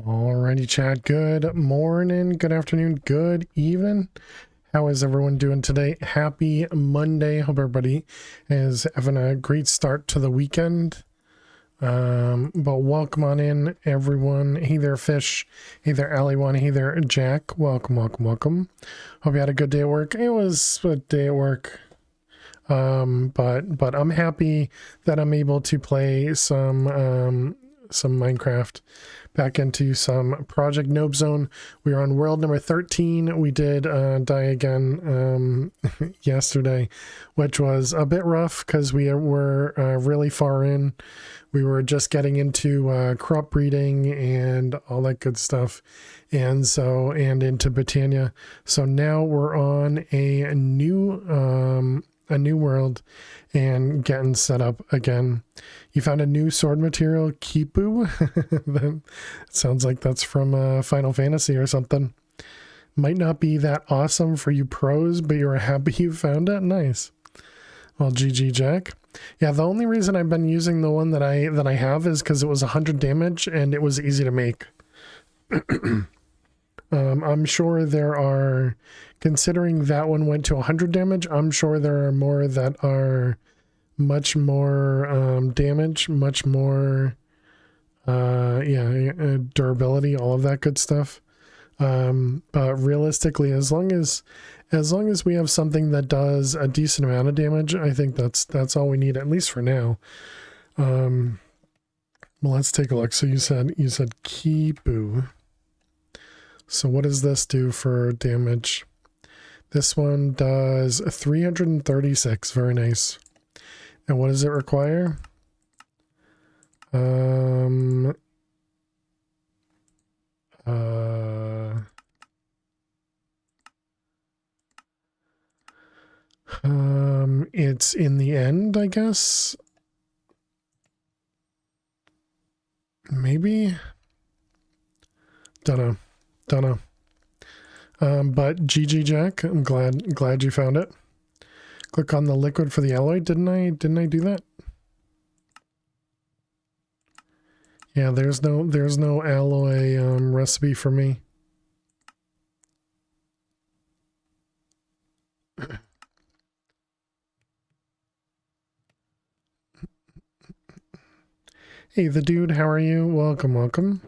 Alrighty, chat. Good morning, good afternoon, good even. How is everyone doing today? Happy Monday. Hope everybody is having a great start to the weekend. But welcome on in, everyone. Hey there, Fish. Hey there, Ali1. Hey there, Jack. Welcome, welcome, welcome. Hope you had a good day at work. It was a day at work. But I'm happy that I'm able to play some Minecraft, back into some Project Nope Zone. We are on world number 13. We did die again yesterday, which was a bit rough because we were really far in. We were just getting into crop breeding and all that good stuff, and into Britannia. So now we're on a new world and getting set up again. You found a new sword material, Kipu. That sounds like that's from Final Fantasy or something. Might not be that awesome for you pros, but you're happy you found it. Nice. Well, GG Jack. Yeah, the only reason I've been using the one that I have is because it was 100 damage and it was easy to make. I'm sure there are, considering that one went to 100 damage, I'm sure there are more that are much more damage, much more durability, all of that good stuff. But realistically, as long as we have something that does a decent amount of damage, I think that's all we need, at least for now. Well, let's take a look. So you said Kipu. So what does this do for damage? This one does 336. Very nice. And what does it require? It's in the end, I guess. Maybe. Don't know. But GG Jack, I'm glad you found it. Click on the liquid for the alloy. Didn't I do that? Yeah, there's no alloy recipe for me. Hey, the dude, how are you? Welcome.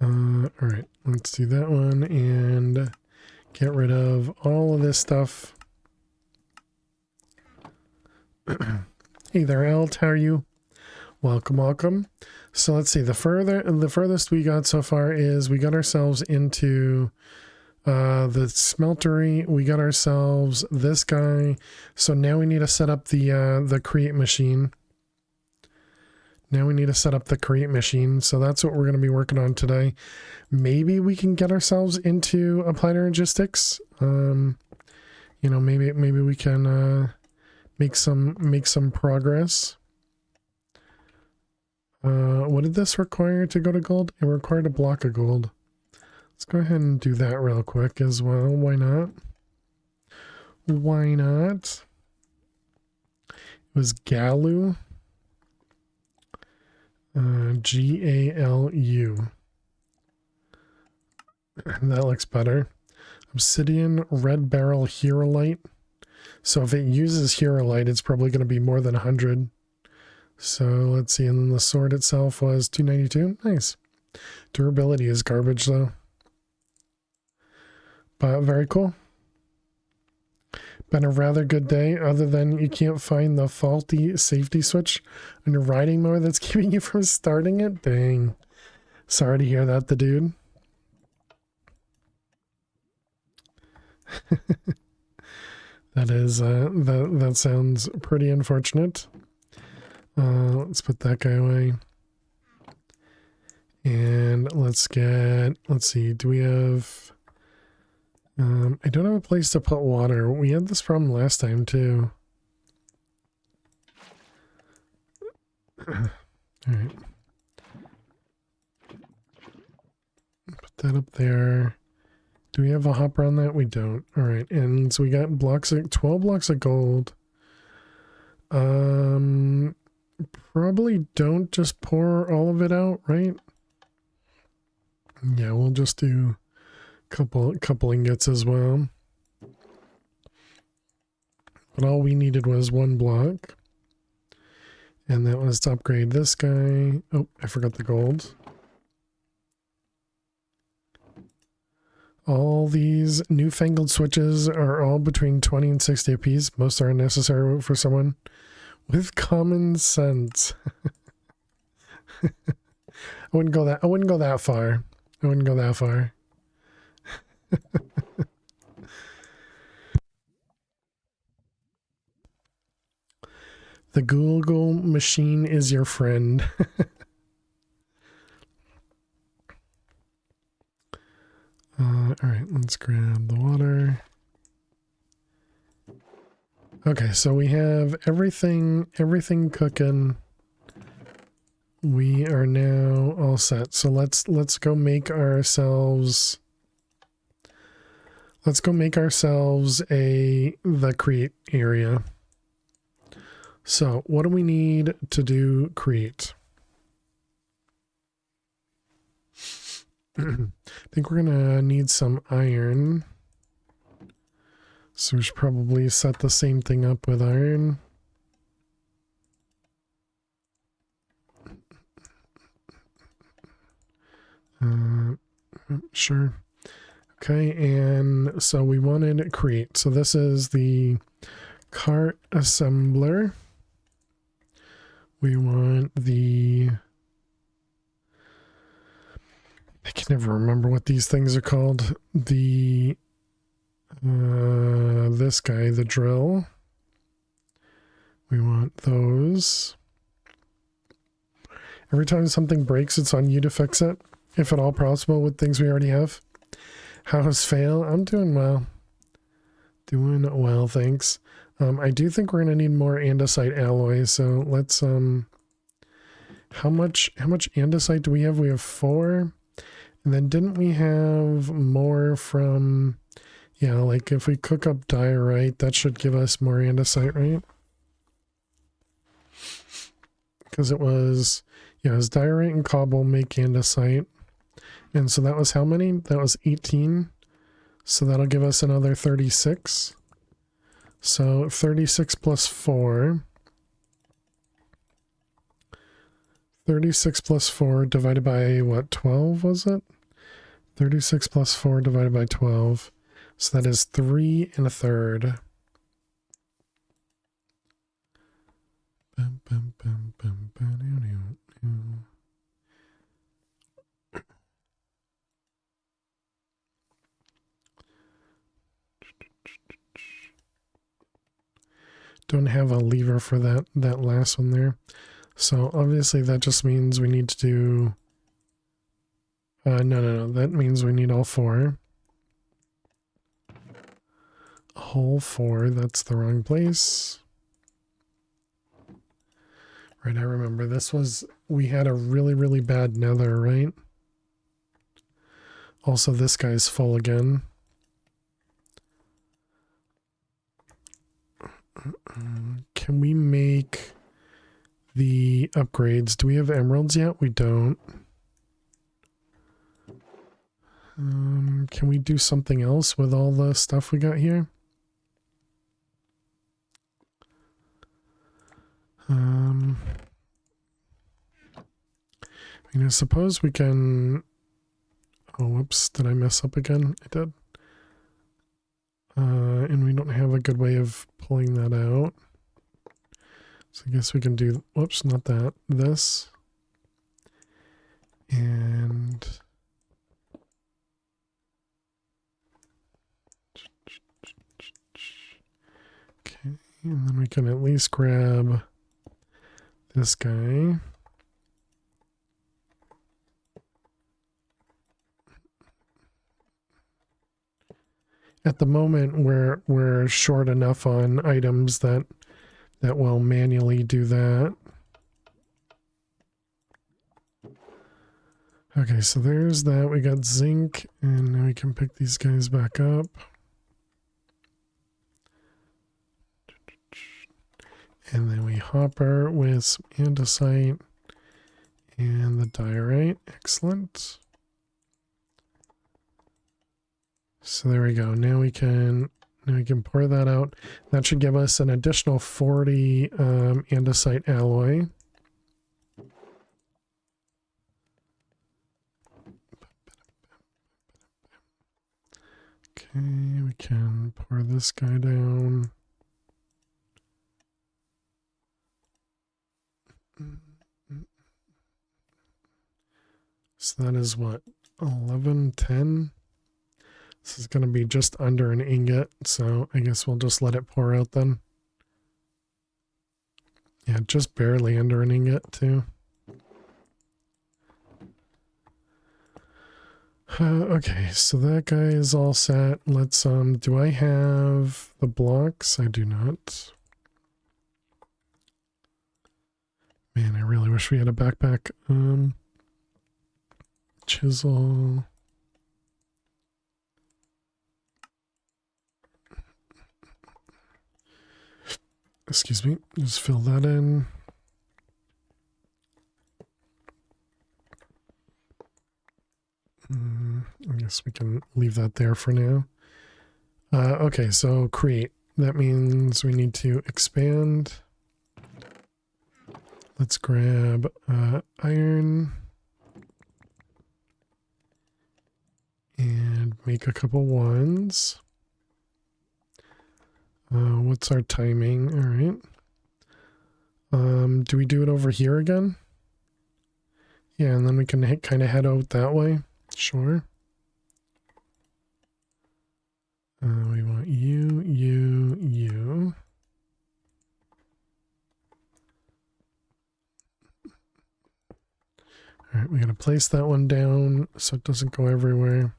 All right, let's do that one and get rid of all of this stuff. Hey there, Alt, how are you? Welcome. So let's see, the furthest we got so far is we got ourselves into the smeltery. We got ourselves this guy. So now we need to set up the create machine. So that's what we're going to be working on today. Maybe we can get ourselves into applied logistics. Maybe we can make some progress. What did this require to go to gold? It required a block of gold. Let's go ahead and do that real quick as well. Why not? It was Galu. Galu. That looks better. Obsidian, red barrel, Herolite. So if it uses Herolite, it's probably going to be more than 100. So let's see. And then the sword itself was 292. Nice. Durability is garbage though. But very cool. Been a rather good day, other than you can't find the faulty safety switch on your riding mower that's keeping you from starting it. Dang. Sorry to hear that, the dude. That sounds pretty unfortunate. Let's put that guy away. And let's see, do we have... I don't have a place to put water. We had this problem last time too. Alright. Put that up there. Do we have a hopper on that? We don't. Alright, and so we got 12 blocks of gold. Probably don't just pour all of it out, right? Yeah, we'll just do couple ingots as well. But all we needed was one block. And that was to upgrade this guy. Oh, I forgot the gold. All these newfangled switches are all between 20 and 60 apiece. Most are unnecessary for someone with common sense. I wouldn't go that far. I wouldn't go that far. The Google machine is your friend. All right, let's grab the water. Okay, so we have everything cooking. We are now all set. So let's go make ourselves the create area. So what do we need to do create? I think we're gonna need some iron. So we should probably set the same thing up with iron. Sure. Okay, and so we wanted create. So this is the cart assembler. We want the... I can never remember what these things are called. The... this guy, the drill. We want those. Every time something breaks, it's on you to fix it, if at all possible, with things we already have. How's fail? I'm doing well. Doing well, thanks. I do think we're gonna need more andesite alloy, so let's how much andesite do we have? We have 4. And then didn't we have more from, yeah, like if we cook up diorite, that should give us more andesite, right? Because it was, yeah, it was diorite and cobble make andesite. And so that was how many? That was 18. So that'll give us another 36. So 36 plus 4. 36 plus 4 divided by what, 12 was it? 36 plus 4 divided by 12. So that is 3 1/3. Don't have a lever for that last one there. So obviously that just means we need to do... no. That means we need all 4. Whole 4, that's the wrong place. Right, I remember. This was... We had a really, really bad nether, right? Also, this guy's full again. Can we make the upgrades? Do we have emeralds yet? We don't. Can we do something else with all the stuff we got here? I suppose we can... Oh, whoops. Did I mess up again? I did. And we don't have a good way of pulling that out. So I guess we can do... Whoops, not that. This. And... Okay, and then we can at least grab this guy. At the moment, we're short enough on items that will manually do that. Okay, so there's that. We got zinc, and now we can pick these guys back up. And then we hopper with some andesite and the diorite. Excellent. So there we go. Now we can pour that out. That should give us an additional 40 andesite alloy. Okay, we can pour this guy down. So that is what, 11, 10? This is going to be just under an ingot, so I guess we'll just let it pour out then. Yeah, just barely under an ingot too. Okay, so that guy is all set. Let's, do I have the blocks? I do not. Man, I really wish we had a backpack. Chisel. Excuse me, just fill that in. I guess we can leave that there for now. Okay, so create. That means we need to expand. Let's grab iron and make a couple ones. What's our timing? All right. Do we do it over here again? Yeah, and then we can kind of head out that way. Sure. We want you, you, you. All right, we gotta place that one down so it doesn't go everywhere.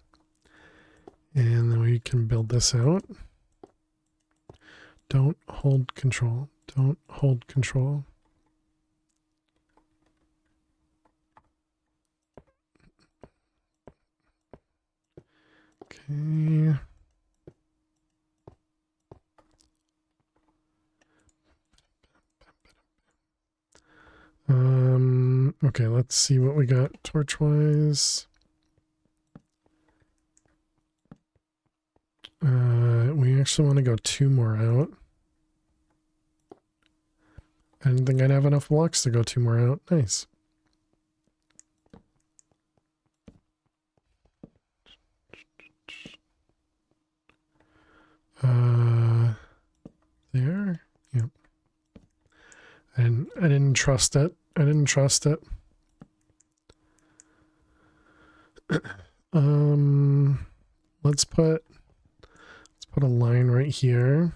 And then we can build this out. Don't hold control. Don't hold control. Okay. Okay, let's see what we got torch-wise. We actually want to go 2 more out. I didn't think I'd have enough blocks to go 2 more out. Nice. There? Yep. I didn't trust it. I didn't trust it. Let's put a line right here.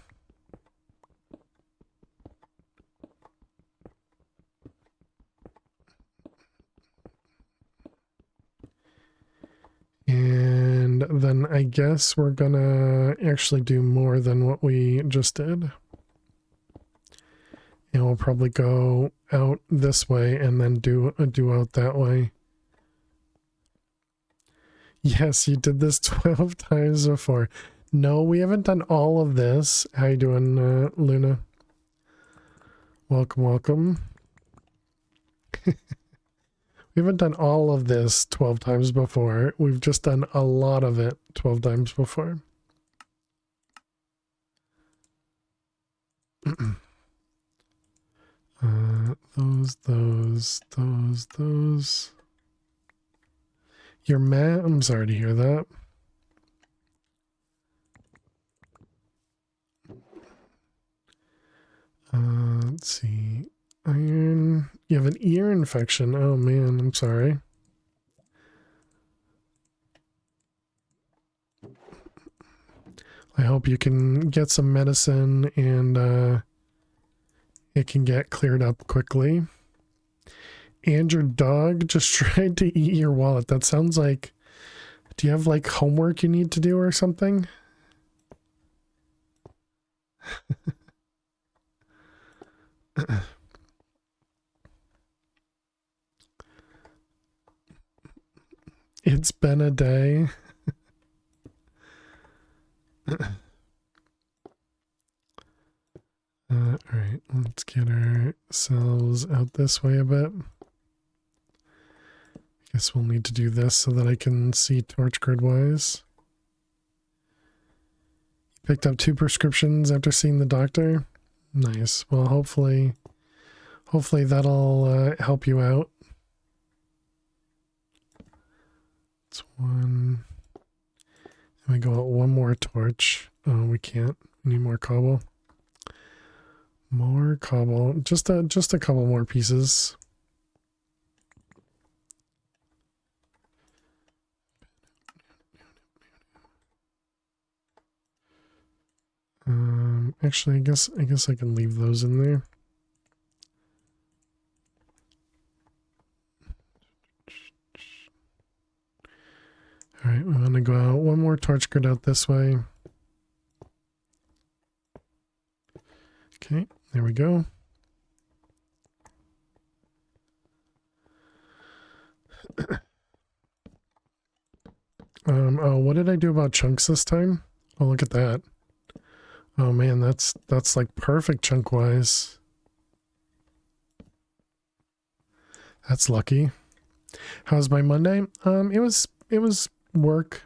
And then I guess we're gonna actually do more than what we just did. And we'll probably go out this way and then do out that way. Yes, you did this 12 times before. No, we haven't done all of this. How you doing, Luna? Welcome, welcome. We haven't done all of this 12 times before. We've just done a lot of it 12 times before. Those. You're mad? I'm sorry to hear that. Let's see. Iron. You have an ear infection. Oh man, I'm sorry. I hope you can get some medicine and it can get cleared up quickly. And your dog just tried to eat your wallet. That sounds like... Do you have like homework you need to do or something? It's been a day. Alright, let's get ourselves out this way a bit. Guess we'll need to do this so that I can see torch grid wise. Picked up 2 prescriptions after seeing the doctor. Nice. Well, hopefully that'll help you out. It's 1. And we go out 1 more torch. Oh, we can't. We need more cobble. More cobble. Just a couple more pieces. Actually, I guess I can leave those in there. All right, we're gonna go out 1 more torch grid out this way. Okay, there we go. Oh, what did I do about chunks this time? Oh, look at that. Oh man, that's like perfect chunk wise. That's lucky. How's my Monday? It was work.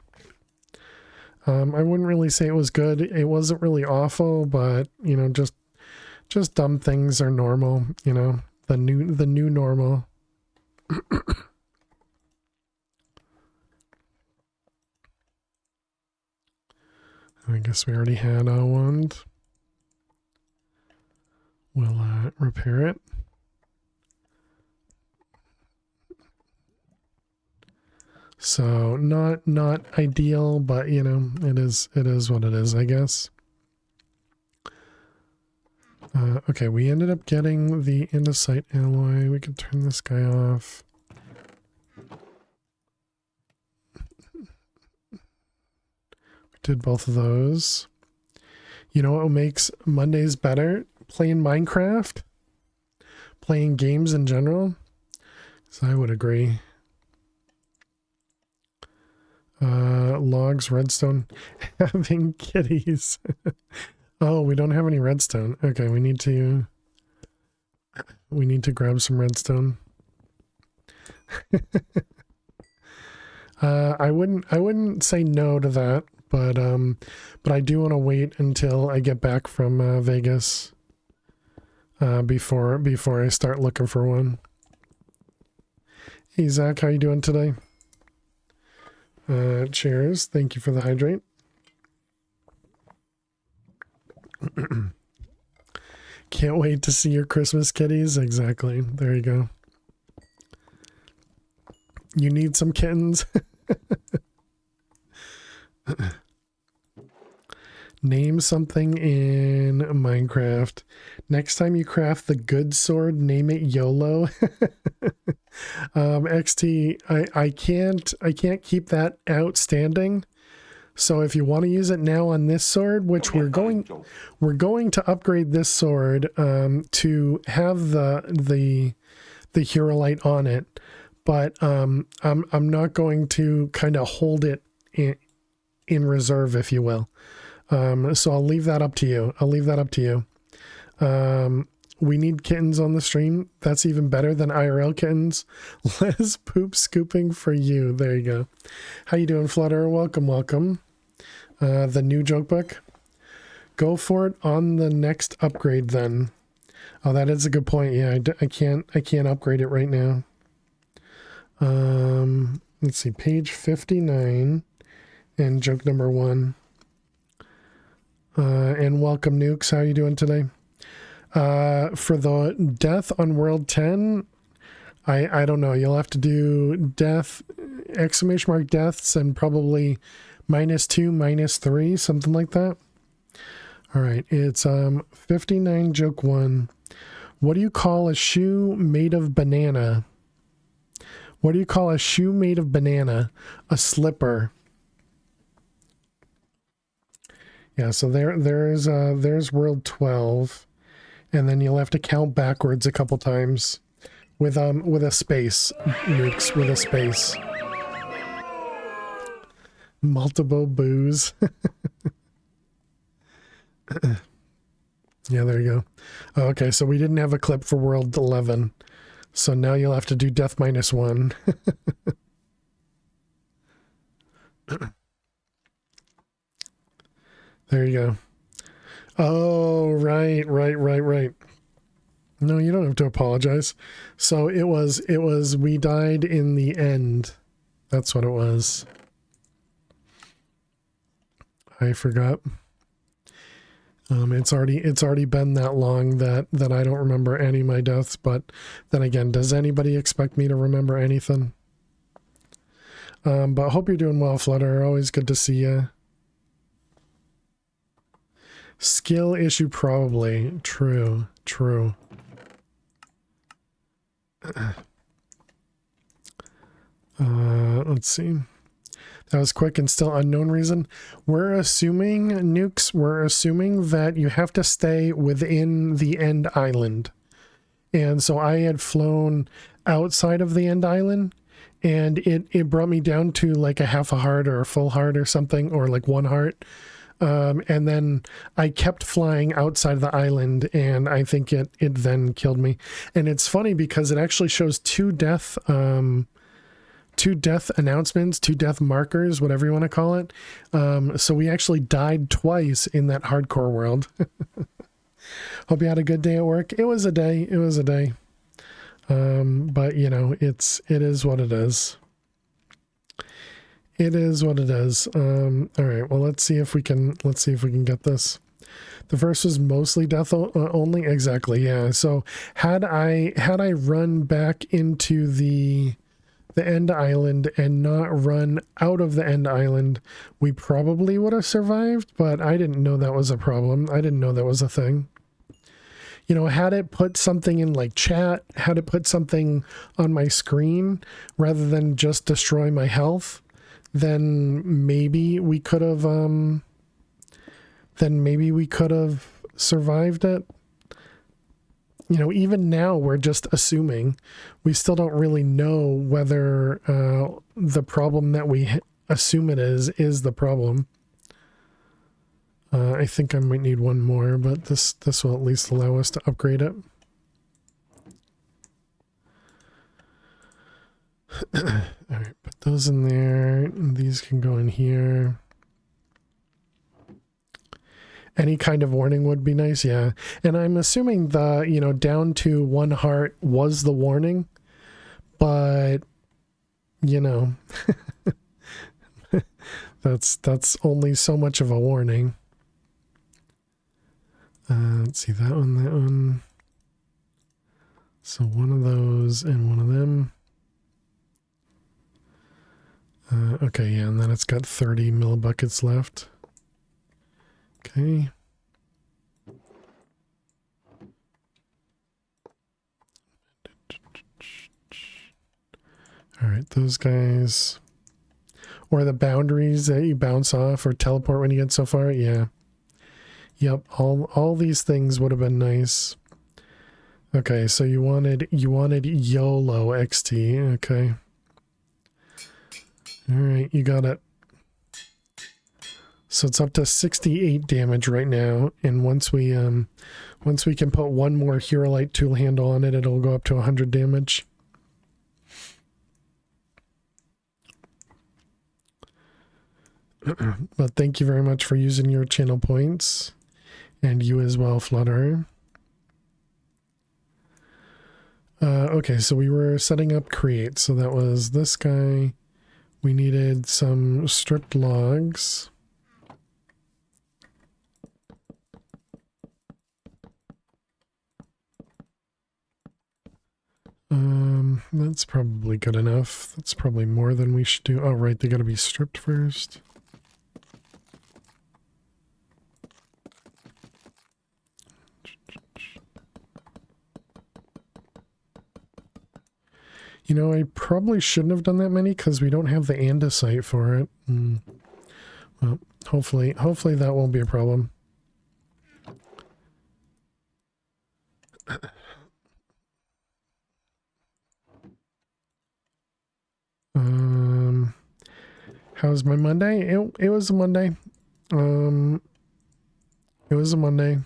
I wouldn't really say it was good. It wasn't really awful, but you know, just dumb things are normal, you know, the new normal. I guess we already had a wand. We'll repair it. So not ideal, but you know, it is what it is, I guess. Okay, we ended up getting the andesite alloy. We can turn this guy off. Did both of those. You know what makes Mondays better? Playing Minecraft? Playing games in general? So I would agree. Logs, redstone. Having kitties. Oh, we don't have any redstone. Okay, we need to grab some redstone. I wouldn't say no to that. But I do want to wait until I get back from Vegas before I start looking for one. Hey Zach, how you doing today? Cheers. Thank you for the hydrate. Can't wait to see your Christmas kitties. Exactly. There you go. You need some kittens. Name something in Minecraft. Next time you craft the good sword, name it YOLO. XT, I can't keep that outstanding. So if you want to use it now on this sword, which we're going to upgrade this sword to have the Hurolite on it, but I'm not going to kind of hold it in reserve, if you will. So I'll leave that up to you. We need kittens on the stream. That's even better than IRL kittens. Less poop scooping for you. There you go. How you doing, Flutter? Welcome. The new joke book. Go for it on the next upgrade then. Oh, that is a good point. Yeah, I can't upgrade it right now. Let's see, page 59 and joke number 1. And welcome, Nukes. How are you doing today? For the death on World 10, I don't know. You'll have to do death, exclamation mark deaths, and probably -2, -3, something like that. All right, it's 59 joke 1. What do you call a shoe made of banana? What do you call a shoe made of banana? A slipper. Yeah, so there's world 12, and then you'll have to count backwards a couple times with a space, Nukes, with a space. Multiple boos. Yeah, there you go. Okay, so we didn't have a clip for world 11, so now you'll have to do death -1. There you go. Oh, right. No, you don't have to apologize. So it was, we died in the end. That's what it was. I forgot. It's already been that long that I don't remember any of my deaths, but then again, does anybody expect me to remember anything? But hope you're doing well, Flutter. Always good to see you. Skill issue, probably. True. Let's see. That was quick and still unknown reason. We're assuming, Nukes, we're assuming that you have to stay within the end island. And so I had flown outside of the end island, and it brought me down to like a half a heart or a full heart or something, or like one heart. And then I kept flying outside of the island, and I think it then killed me. And it's funny because it actually shows two death announcements, two death markers, whatever you want to call it. So we actually died twice in that hardcore world. Hope you had a good day at work. It was a day. But you know, it is what it is. It is what it is. All right. Well, let's see if we can get this. The first was mostly death only. Exactly. Yeah. So had I run back into the end island and not run out of the end island, we probably would have survived, but I didn't know that was a problem. I didn't know that was a thing. You know, had it put something in like chat, had it put something on my screen rather than just destroy my health, then maybe we could have survived it. You know, even now we're just assuming. We still don't really know whether the problem that we assume it is the problem. I think I might need one more, but this will at least allow us to upgrade it. All right, put those in there. These can go in here. Any kind of warning would be nice, yeah. And I'm assuming the, you know, down to one heart was the warning, but, you know, that's only so much of a warning. Let's see, that one. So one of those and one of them. Okay, yeah, and then it's got 30 millibuckets left. Okay. All right, those guys. Or the boundaries that you bounce off or teleport when you get so far. Yeah. Yep, all these things would have been nice. Okay, so you wanted YOLO XT. Okay. All right, you got it. So it's up to 68 damage right now, and once we can put one more Hurolite tool handle on it, it'll go up to 100 damage. But thank you very much for using your channel points, and you as well, Flutter. Okay, so we were setting up create, so that was this guy. We needed some stripped logs. That's probably good enough. That's probably more than we should do. Oh, right, they gotta be stripped first. You know, I probably shouldn't have done that many because we don't have the andesite for it. Well, hopefully that won't be a problem. How's my Monday? It was a Monday. It was a Monday.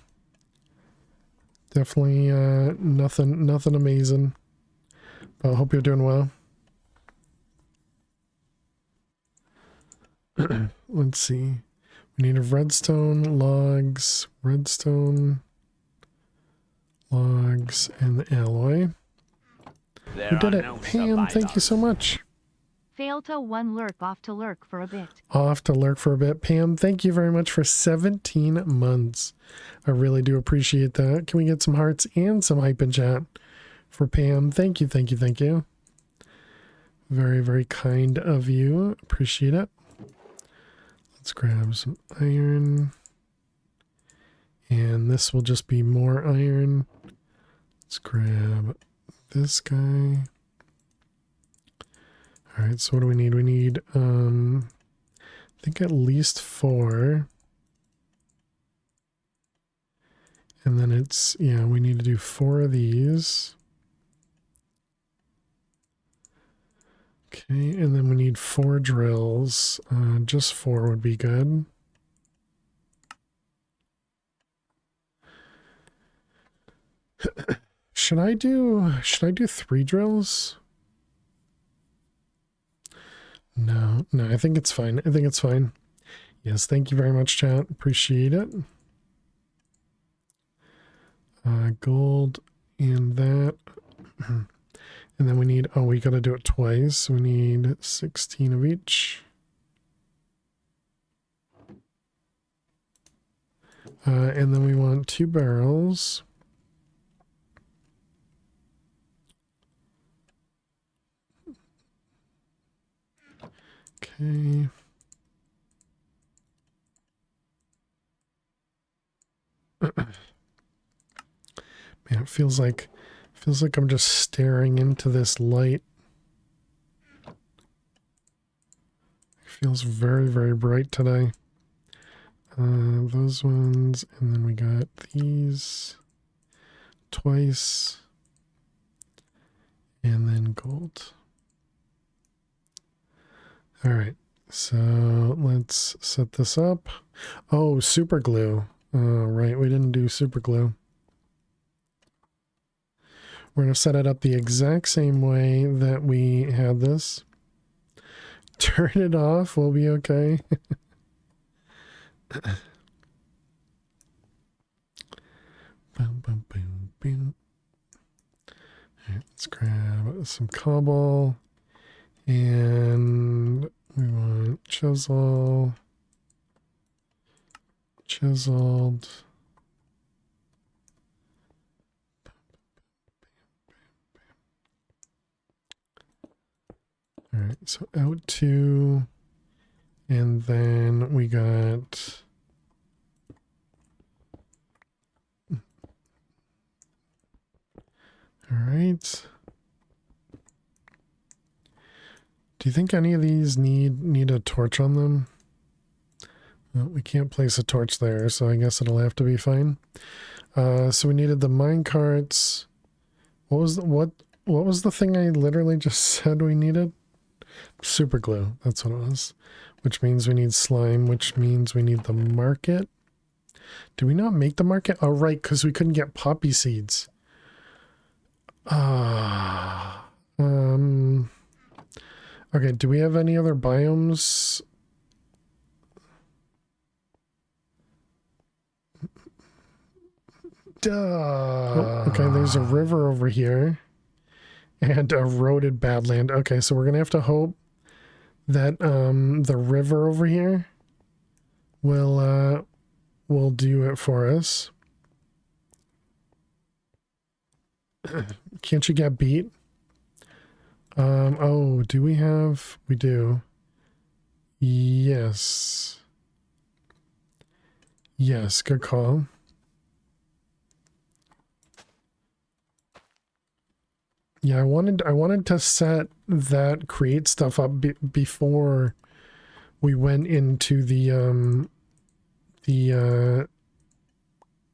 Definitely nothing amazing. But I hope you're doing well. Let's see. We need a redstone, logs, redstone, logs, and the alloy. We did it. Pam, thank you so much. Fail to one lurk, off to lurk for a bit. Off to lurk for a bit. Pam, thank you very much for 17 months. I really do appreciate that. Can we get some hearts and some hype in chat for Pam? Thank you, thank you, thank you. Very, very kind of you. Appreciate it. Let's grab some iron. And this will just be more iron. Let's grab this guy. All right, so what do we need? We need, I think at least 4. And then it's, yeah, we need to do 4 of these. Okay, and then we need 4 drills. Just 4 would be good. Should I do 3 drills? No, I think it's fine. I think it's fine. Yes, thank you very much, chat. Appreciate it. Gold and that. And then we need, oh, we gotta do it twice. We need 16 of each. And then we want 2 barrels. Okay. Man, it feels like I'm just staring into this light. It feels very, very bright today. Those ones, and then we got these twice, and then gold. All right, so let's set this up. Oh, super glue. Right, we didn't do super glue. We're going to set it up the exact same way that we had this. Turn it off, we'll be okay. Boom, boom, boom, boom. All right, let's grab some cobble. And we want chisel, chiseled. All right, so out 2, and then we got all right. Do you think any of these need a torch on them? Well, we can't place a torch there, so I guess it'll have to be fine. So we needed the mine carts. What was the thing I literally just said we needed? Super glue. That's what it was. Which means we need slime, which means we need the market. Did we not make the market? Oh, right, because we couldn't get poppy seeds. Okay, do we have any other biomes? Duh. Oh, okay, there's a river over here. And eroded badland. Okay, so we're gonna have to hope that the river over here will do it for us. Can't you get beat? Oh, do we have? We do. Yes. Yes, good call. Yeah, I wanted to set that create stuff up before we went into the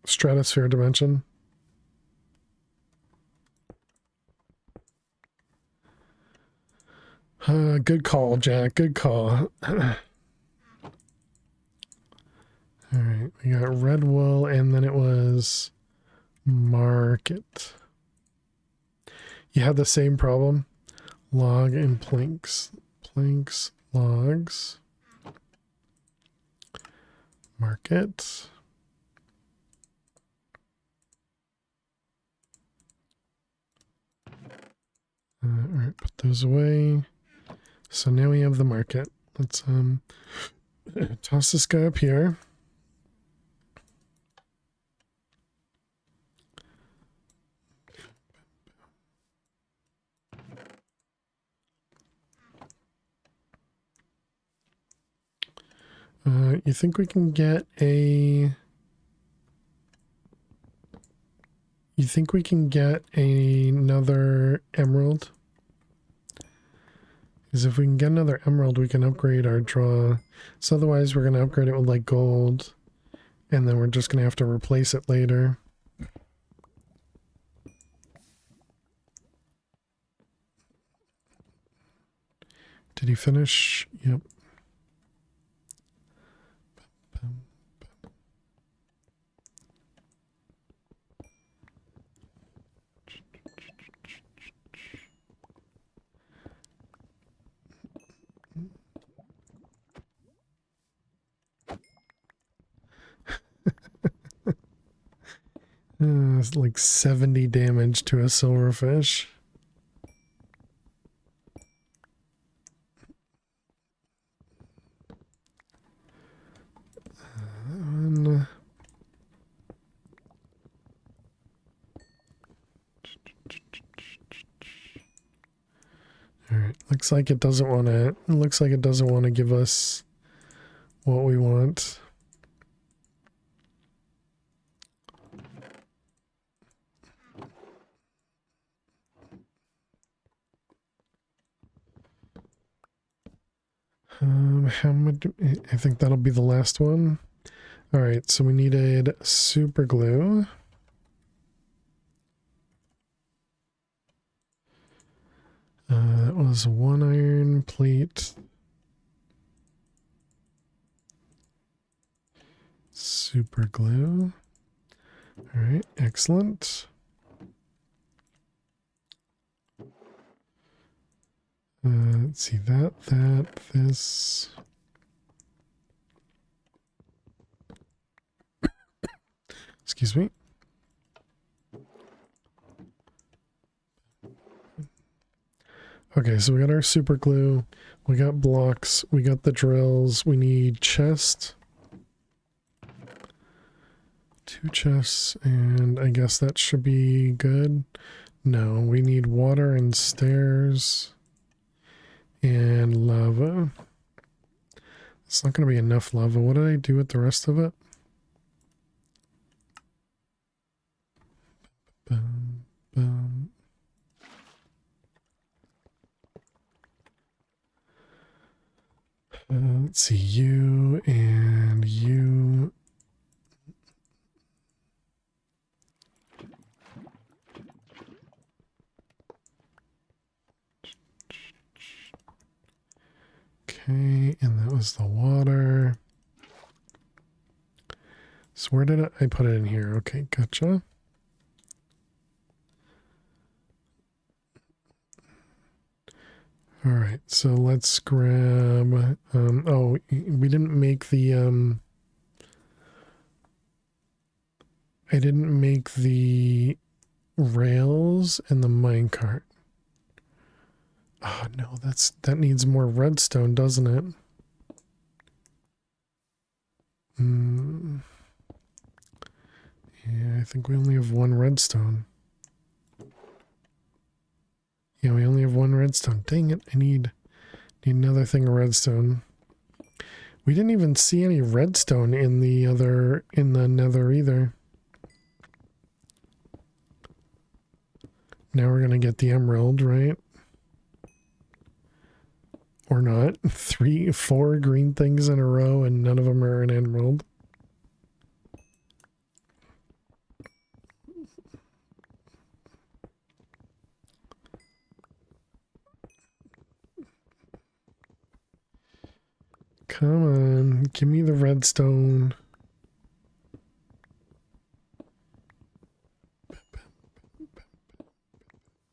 stratosphere dimension. Good call, Jack. Good call. All right, we got red wool, and then it was market. You had the same problem. Log and planks. Planks, logs. Market. All right, put those away. So now we have the market. Let's toss this guy up here. You think we can get a... You think we can get another emerald? Because if we can get another emerald, we can upgrade our draw. So otherwise, we're going to upgrade it with like gold. And then we're just going to have to replace it later. Did he finish? Yep. It's like 70 damage to a silverfish. Alright, looks like it doesn't want to. It looks like it doesn't want to give us what we want. How much? I think that'll be the last one. All right, so we needed super glue. That was 1 iron plate. Super glue. All right, excellent. Let's see, this. Excuse me. Okay, so we got our super glue, we got blocks, we got the drills, we need chest. 2 chests, and I guess that should be good. No, we need water and stairs and lava. It's not going to be enough lava. What did I do with the rest of it? Boom, boom. Let's see, you and you. Okay, and that was the water. So where did I put it in here? Okay, gotcha. All right, so let's grab, oh, we didn't make the, I didn't make the rails and the minecart. Oh no, that needs more redstone, doesn't it? Yeah, I think we only have 1 redstone. Yeah, we only have 1 redstone. Dang it, I need another thing of redstone. We didn't even see any redstone in the nether either. Now we're gonna get the emerald, right? Or not. 3, 4 green things in a row and none of them are an emerald. Come on, give me the redstone.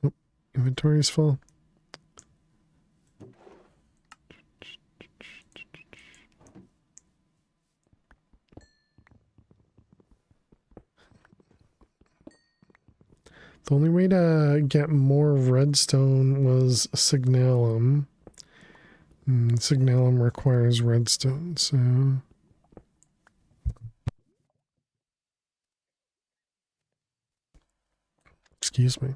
Oh, inventory's full. The only way to get more redstone was signalum. Signalum requires redstone, so... Excuse me.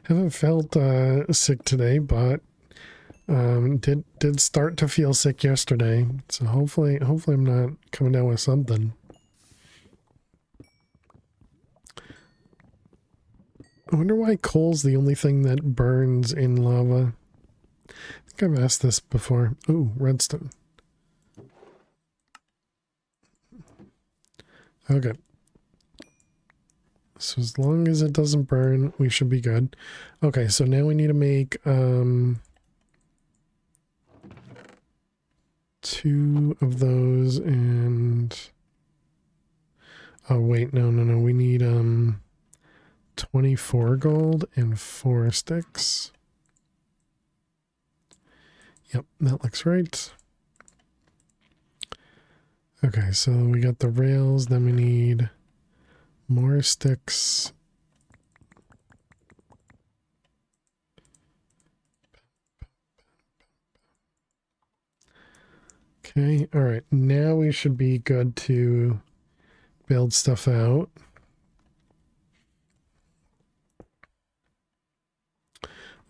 Haven't felt sick today, but did start to feel sick yesterday. So hopefully I'm not coming down with something. I wonder why coal's the only thing that burns in lava. I think I've asked this before. Ooh, redstone. Okay. So as long as it doesn't burn, we should be good. Okay, so now we need to make 2 of those and... Oh wait, no, we need 24 gold and 4 sticks. Yep, that looks right. Okay, so we got the rails, then we need more sticks. Okay, alright, now we should be good to build stuff out.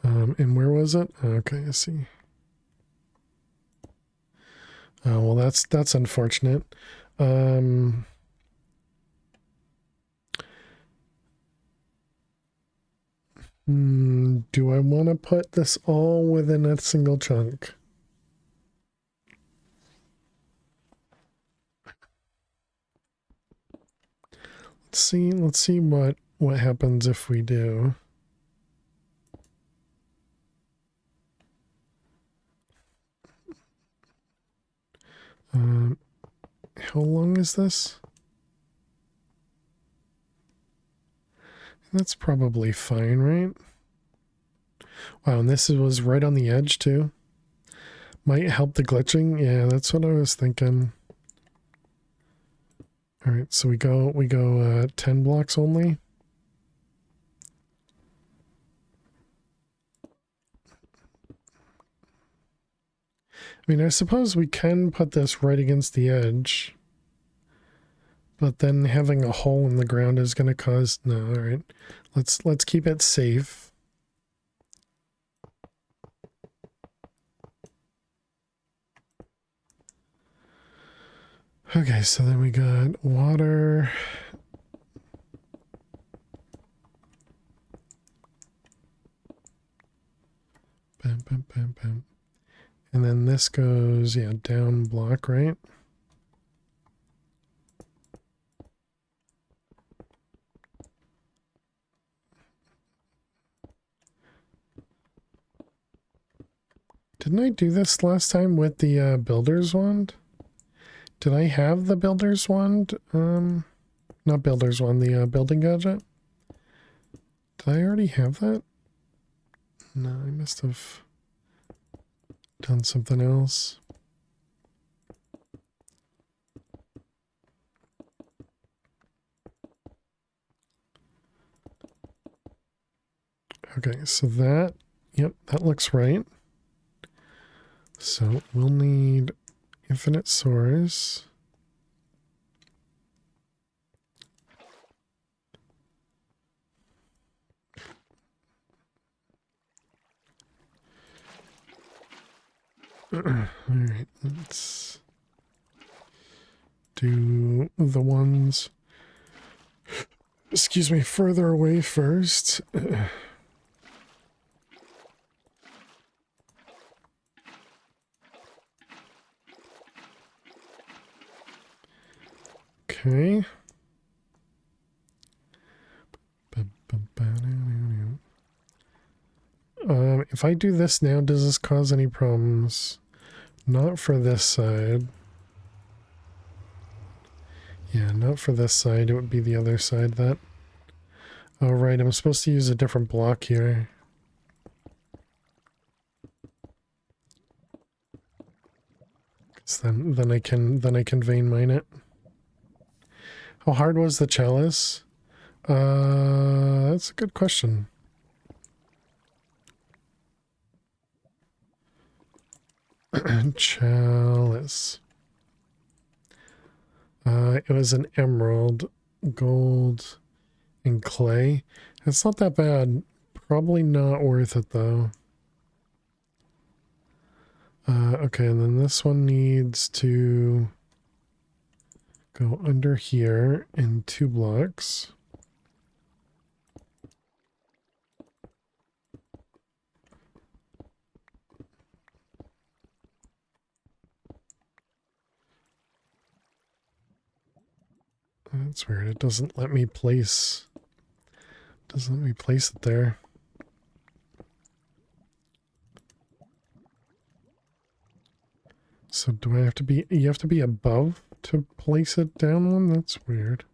And where was it? Okay, I see. Oh, well, that's unfortunate. Do I want to put this all within a single chunk? Let's see what happens if we do. How long is this? That's probably fine, right? Wow, and this was right on the edge too. Might help the glitching. Yeah, that's what I was thinking. All right, so we go 10 blocks only. I mean, I suppose we can put this right against the edge. But then having a hole in the ground is going to cause... No, all right. Let's keep it safe. Okay, so then we got water. Bam, bam, bam, bam. And then this goes, yeah, down block, right? Didn't I do this last time with the builder's wand? Did I have the builder's wand? Not builder's wand, the building gadget? Did I already have that? No, I must have done something else. Okay, so that, yep, that looks right. So we'll need infinite source. All right, let's do the ones, excuse me, further away first. Okay. If I do this now, does this cause any problems? Not for this side. Yeah, not for this side. It would be the other side that... Oh, right. I'm supposed to use a different block here. Because then I can vein mine it. How hard was the chalice? That's a good question. Chalice. It was an emerald, gold, and clay. It's not that bad. Probably not worth it though. Okay, and then this one needs to go under here in 2 blocks. That's weird. It doesn't let me place it there. So do I have to be, you have to be above to place it down one? That's weird.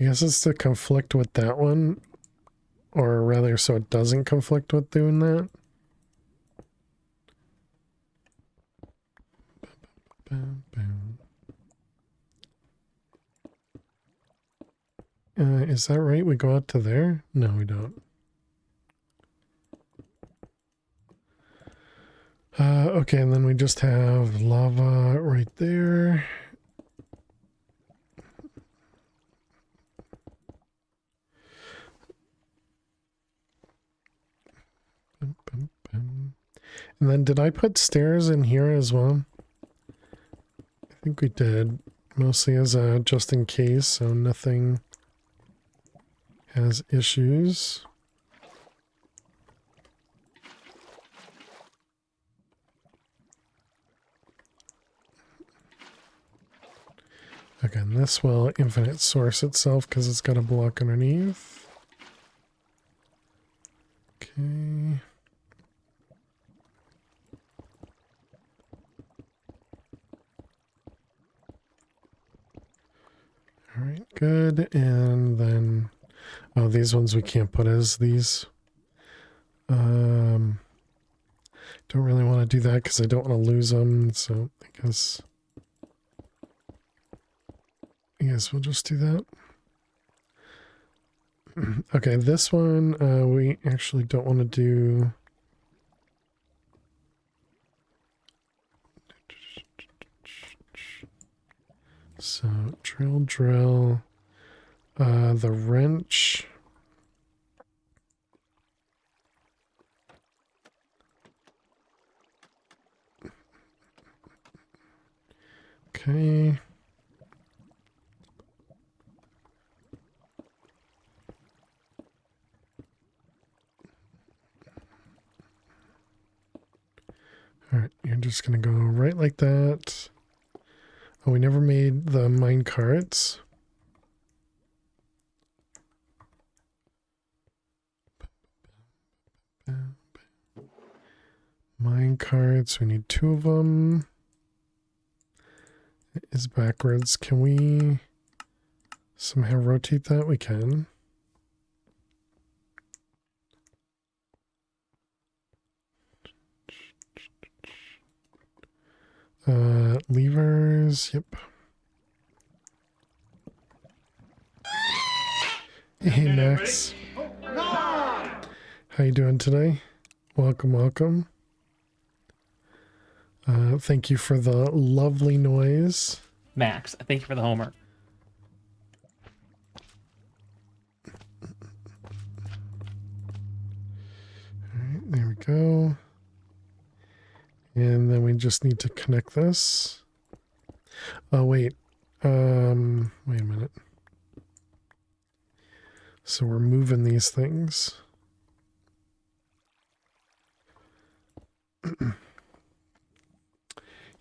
I guess it's to conflict with that one, or rather so it doesn't conflict with doing that. Bam, bam. Is that right? We go out to there? No, we don't. Okay, and then we just have lava right there. Bum, bum, bum. And then did I put stairs in here as well? I think we did. Mostly as a just in case, so nothing has issues. Again, this will infinite source itself because it's got a block underneath. Okay. All right, good. And then, oh, these ones we can't put as these. Don't really want to do that because I don't want to lose them. So I guess we'll just do that. Okay, this one we actually don't want to do. So drill, the wrench. Okay. All right, you're just gonna go right like that. Oh, we never made the mine carts. Mine carts, we need 2 of them. It is backwards. Can we somehow rotate that? We can. Levers, yep. Hey Max. How you doing today? Welcome, welcome. Thank you for the lovely noise. Max, thank you for the homer. Alright, there we go. And then we just need to connect this. Oh, wait. Wait a minute. So we're moving these things.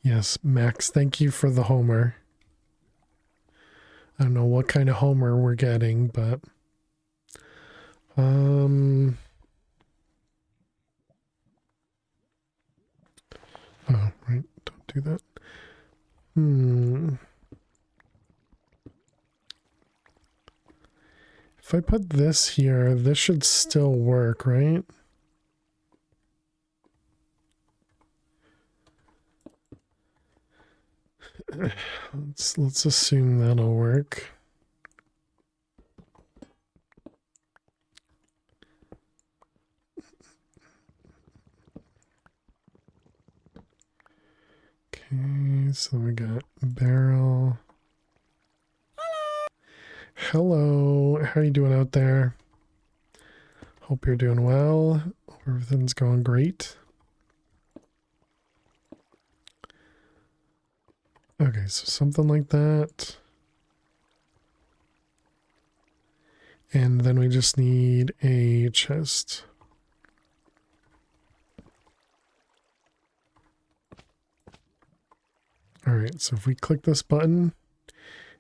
Yes, Max, thank you for the homer. I don't know what kind of homer we're getting, but oh, right, don't do that. if I put this here, this should still work, right? Let's assume that'll work. Okay, so we got barrel. Hello, how are you doing out there? Hope you're doing well. Hope everything's going great. Okay, so something like that. And then we just need a chest. All right, so if we click this button,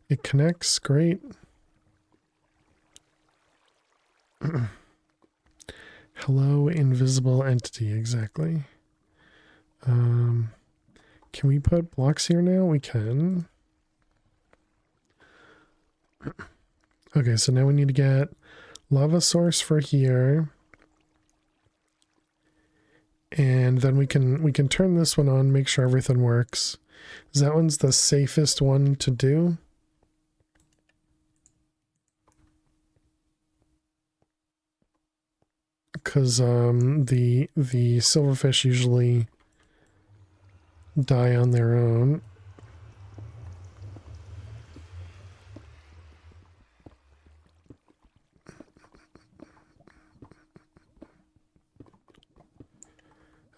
it connects. Great. Hello, invisible entity. Exactly. Can we put blocks here now? We can. Okay, so now we need to get lava source for here. And then we can turn this one on, make sure everything works. That one's the safest one to do. Because the silverfish usually die on their own.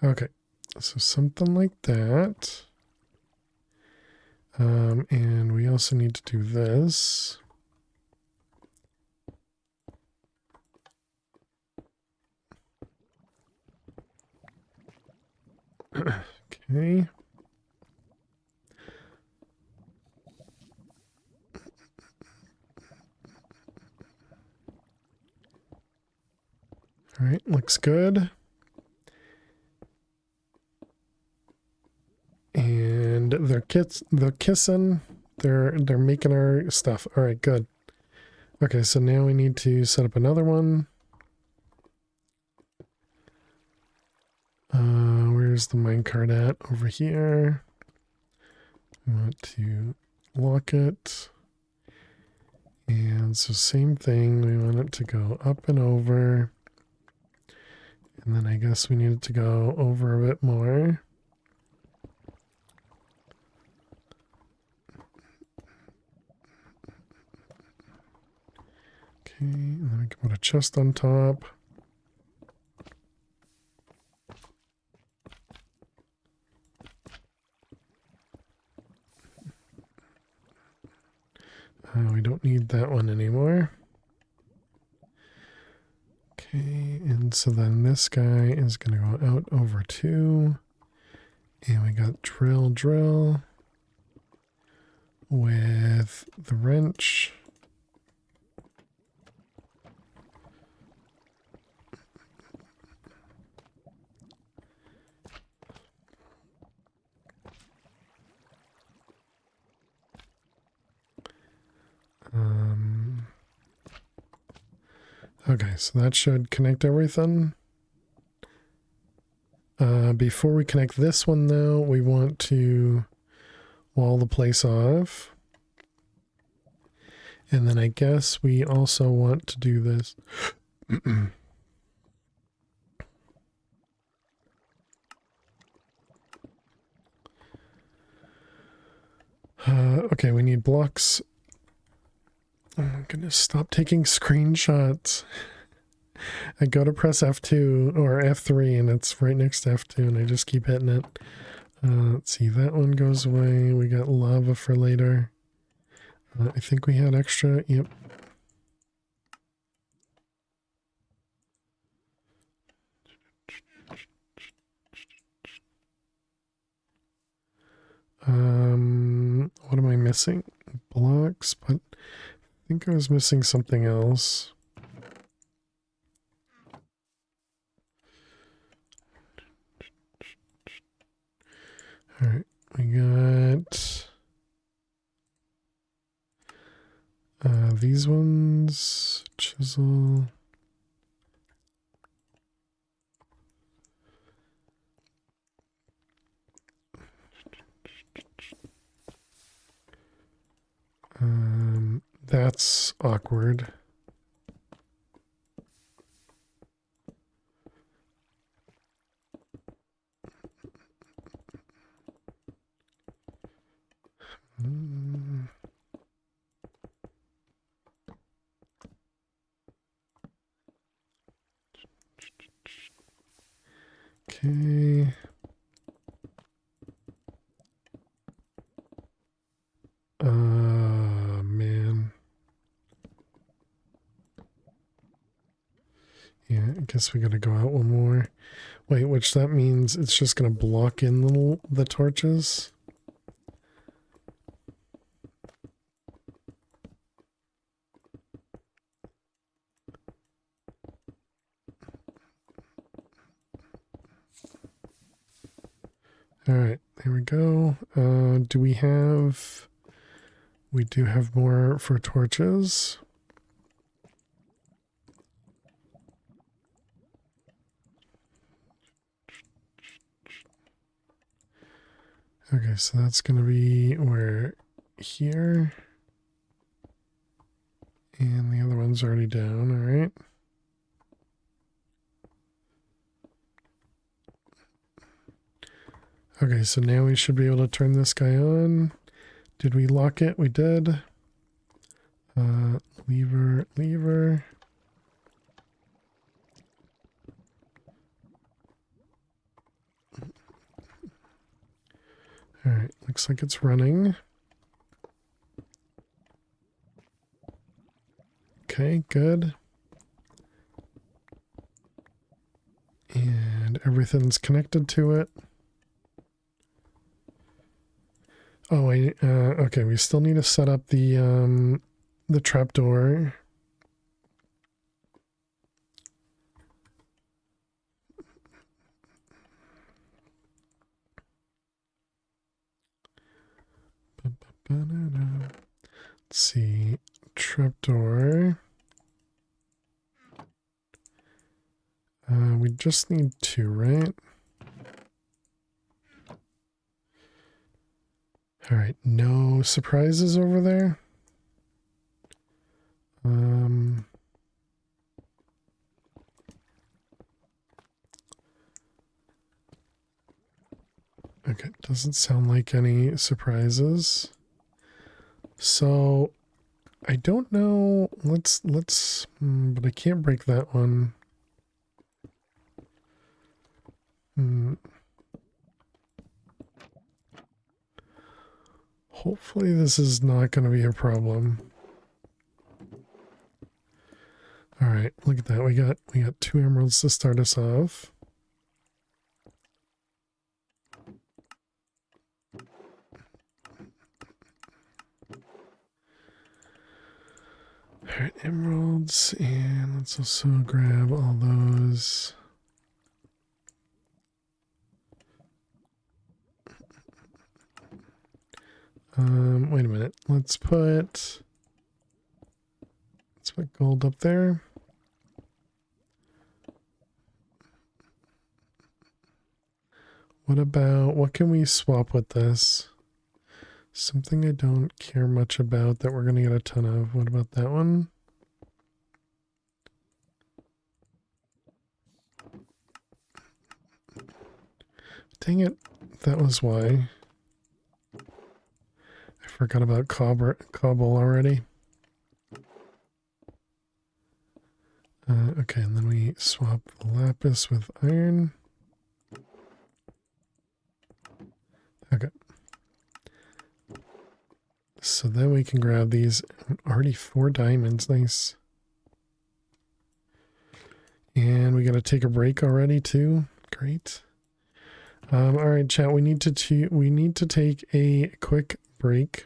Okay, so something like that. And we also need to do this. Okay. All right, looks good. And they're kissing. They're making our stuff. All right, good. Okay, so now we need to set up another one. Where's the minecart at? Over here. We want to lock it. And so same thing, we want it to go up and over. And then I guess we need it to go over a bit more. Okay, and then we can put a chest on top. We don't need that one anymore. Okay, and so then this guy is going to go out over 2. And we got drill with the wrench. Okay, so that should connect everything. Before we connect this one, though, we want to wall the place off. And then I guess we also want to do this. Okay, we need blocks. Oh my goodness, stop taking screenshots. I go to press F2 or F3 and it's right next to F2 and I just keep hitting it. Let's see, that one goes away. We got lava for later. I think we had extra. Yep. What am I missing? Blocks, but I think I was missing something else. All right, we got these ones. Chisel. puzzle. That's awkward. Okay. Man. Yeah, I guess we gotta go out one more. Wait, which that means it's just gonna block in the torches? Alright, there we go. Do we have... We do have more for torches. Okay, so that's going to be where here. And the other one's already down, alright. Okay, so now we should be able to turn this guy on. Did we lock it? We did. Lever. Alright, looks like it's running. Okay, good. And everything's connected to it. Oh, okay, we still need to set up the trapdoor. Let's see, trapdoor. We just need 2, right? All right, no surprises over there. Okay, doesn't sound like any surprises. So I don't know. Let's but I can't break that one. Hopefully this is not going to be a problem. All right, look at that. We got 2 emeralds to start us off. All right, emeralds, and let's also grab all those. Wait a minute. Let's put gold up there. What can we swap with this? Something I don't care much about that we're going to get a ton of. What about that one? Dang it. That was why. I forgot about cobble already. Okay, and then we swap the lapis with iron. Okay. So then we can grab these. Already 4 diamonds. Nice. And we got to take a break already too. Great. All right, chat. We need to take a quick break.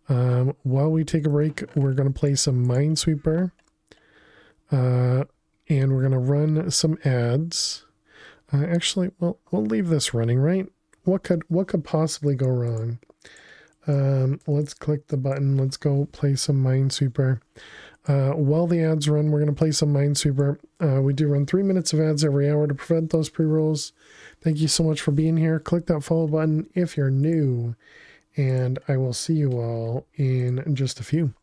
While we take a break, we're going to play some Minesweeper. And we're going to run some ads. Actually, well, we'll leave this running, right? What could possibly go wrong? Let's click the button. Let's go play some Minesweeper. While the ads run, we're going to play some Minesweeper. We do run 3 minutes of ads every hour to prevent those pre-rolls. Thank you so much for being here. Click that follow button if you're new, and I will see you all in just a few.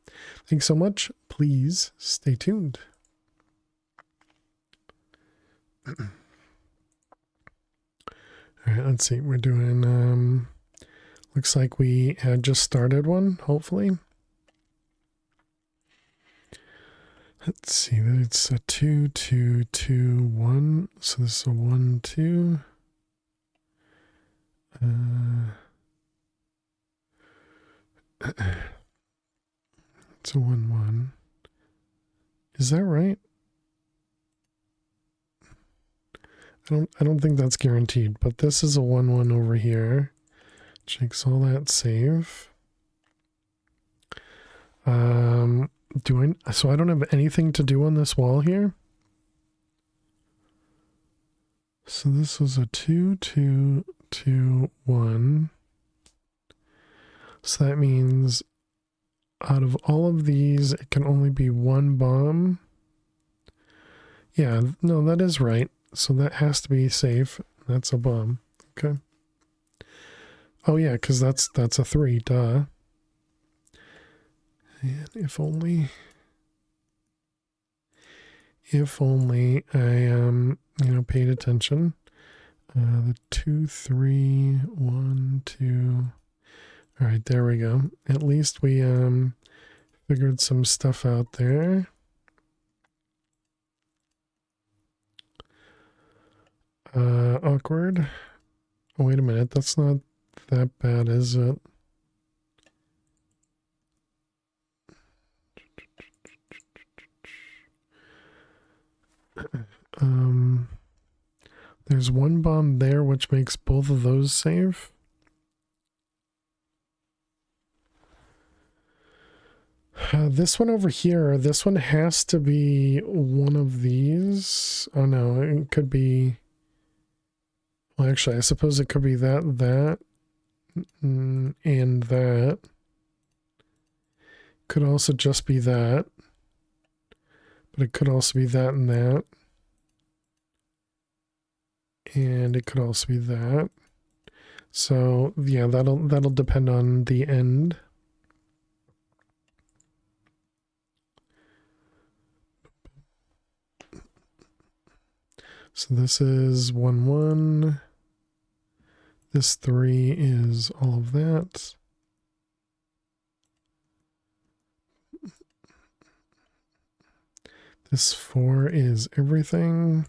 Thanks so much. Please stay tuned. All right, let's see. We're doing, looks like we had just started one, hopefully. Let's see, it's a 2, 2, 2, 1. So this is a 1, 2. It's a 1, 1. Is that right? I don't think that's guaranteed, but this is a 1, 1 over here. Which makes all that save. So I don't have anything to do on this wall here. So this was a 2, 2, 2, 1. So that means out of all of these, it can only be one bomb. Yeah, no, that is right. So that has to be safe. That's a bomb. Okay. Oh yeah, because that's a 3, duh. And if only I paid attention. The 2, 3, 1, 2. All right, there we go. At least we figured some stuff out there. Awkward. Oh, wait a minute. That's not that bad, is it? There's one bomb there, which makes both of those safe. This one over here, this one has to be one of these. Oh no, it could be... Well, actually, I suppose it could be that, and that. Could also just be that. But it could also be that and that. And it could also be that. So yeah, that'll depend on the end. So this is 1, 1. This 3 is all of that. This 4 is everything.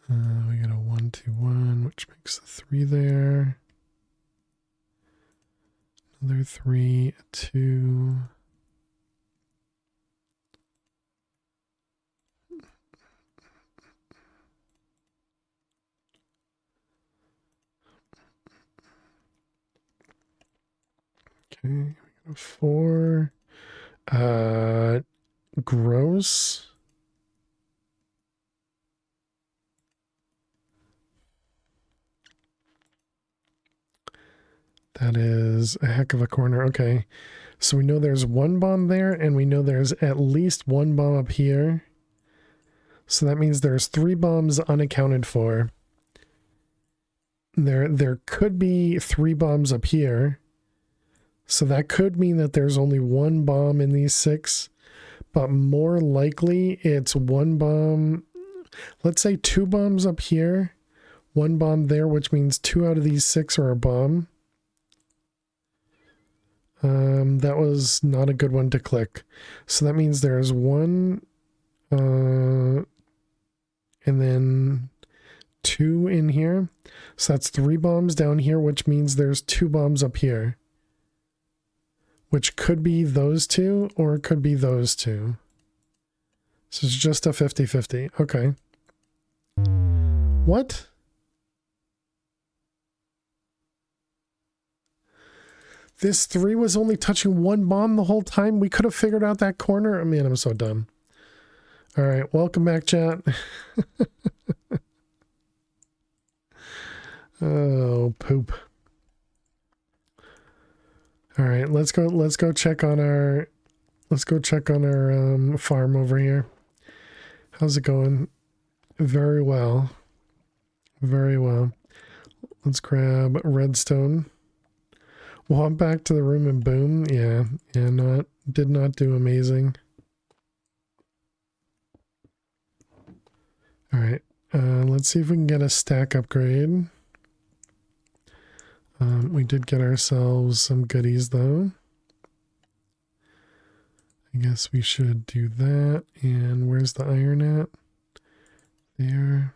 We got a 1, 2, 1, which makes the 3 there. Another 3, a 2. Okay, we got a 4. Gross. That is a heck of a corner. Okay. So we know there's one bomb there, and we know there's at least one bomb up here. So that means there's 3 bombs unaccounted for. There could be 3 bombs up here. So that could mean that there's only 1 bomb in these 6. But more likely it's 1 bomb. Let's say 2 bombs up here. 1 bomb there, which means 2 out of these 6 are a bomb. That was not a good one to click. So that means there's 1, and then 2 in here. So that's 3 bombs down here, which means there's 2 bombs up here. Which could be those 2, or it could be those 2. So it's just a 50-50. Okay. What? This 3 was only touching 1 bomb the whole time? We could have figured out that corner? Oh, man, I'm so dumb. All right, welcome back, chat. Oh, poop. All right, let's go check on our let's go check on our farm over here. How's it going? Very well. Very well. Let's grab redstone. We'll hop back to the room and boom. Yeah, did not do amazing. All right, let's see if we can get a stack upgrade. We did get ourselves some goodies though. I guess we should do that. And where's the iron at? There.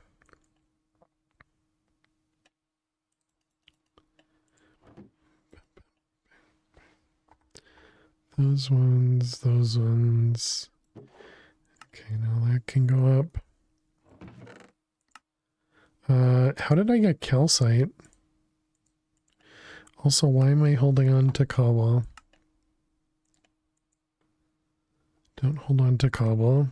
Those ones, those ones. Okay, now that can go up. How did I get calcite? Also, why am I holding on to cobble? Don't hold on to cobble.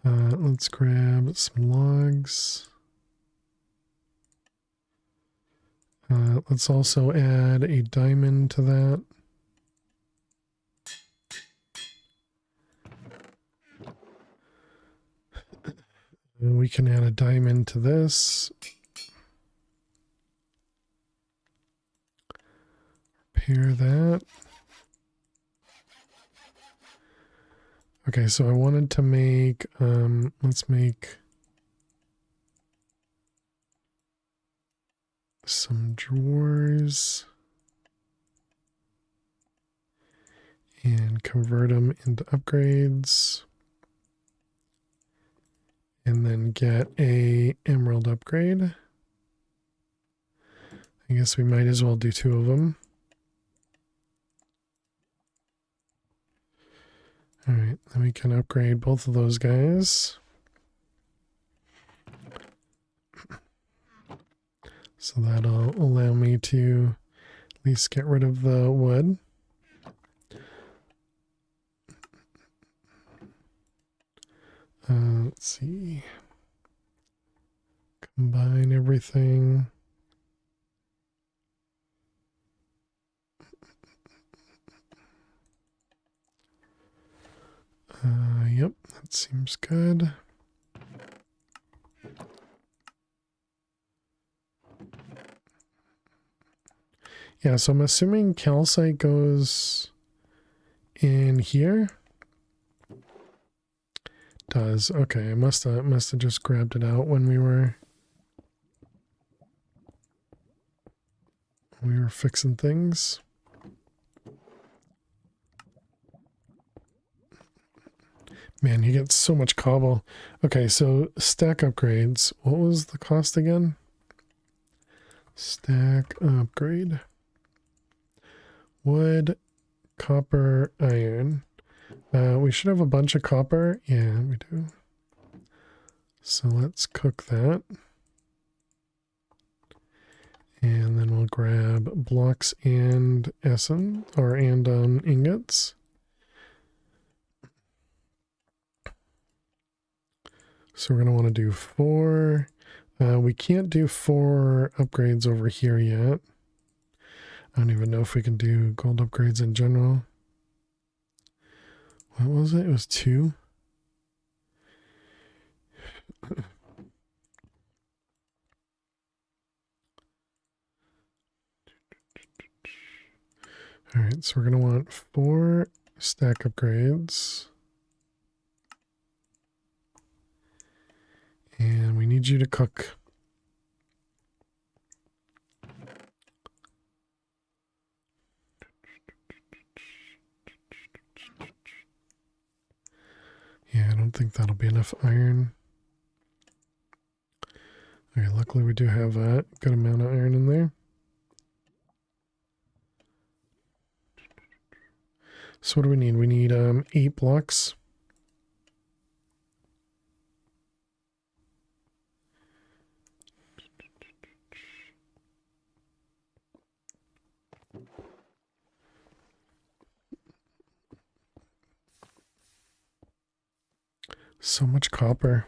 Let's grab some logs. Let's also add a diamond to that. And we can add a diamond to this. Repair that. Okay, so I wanted to make, let's make some drawers and convert them into upgrades. And then get a emerald upgrade. I guess we might as well do 2 of them. All right, then we can upgrade both of those guys. So that'll allow me to at least get rid of the wood. Let's see. Combine everything. Yep, that seems good. Yeah, so I'm assuming calcite goes in here. Does. Okay, I must have just grabbed it out when we were fixing things. Man, you get so much cobble. Okay, so stack upgrades. What was the cost again? Stack upgrade. Wood, copper, iron. We should have a bunch of copper. Yeah, we do. So let's cook that. And then we'll grab blocks and ingots. So we're going to want to do 4. We can't do 4 upgrades over here yet. I don't even know if we can do gold upgrades in general. What was it? It was 2. All right, so we're going to want 4 stack upgrades. And we need you to cook. Yeah, I don't think that'll be enough iron. Okay, luckily we do have a good amount of iron in there. So what do we need? We need 8 blocks. So much copper.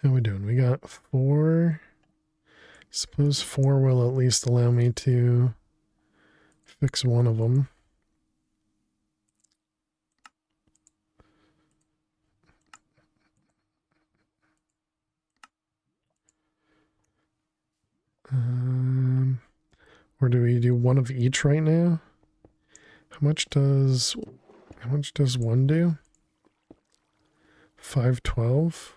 How we doing? We got 4. Suppose 4 will at least allow me to fix one of them. Or do we do one of each right now? How much does 1 do? 512.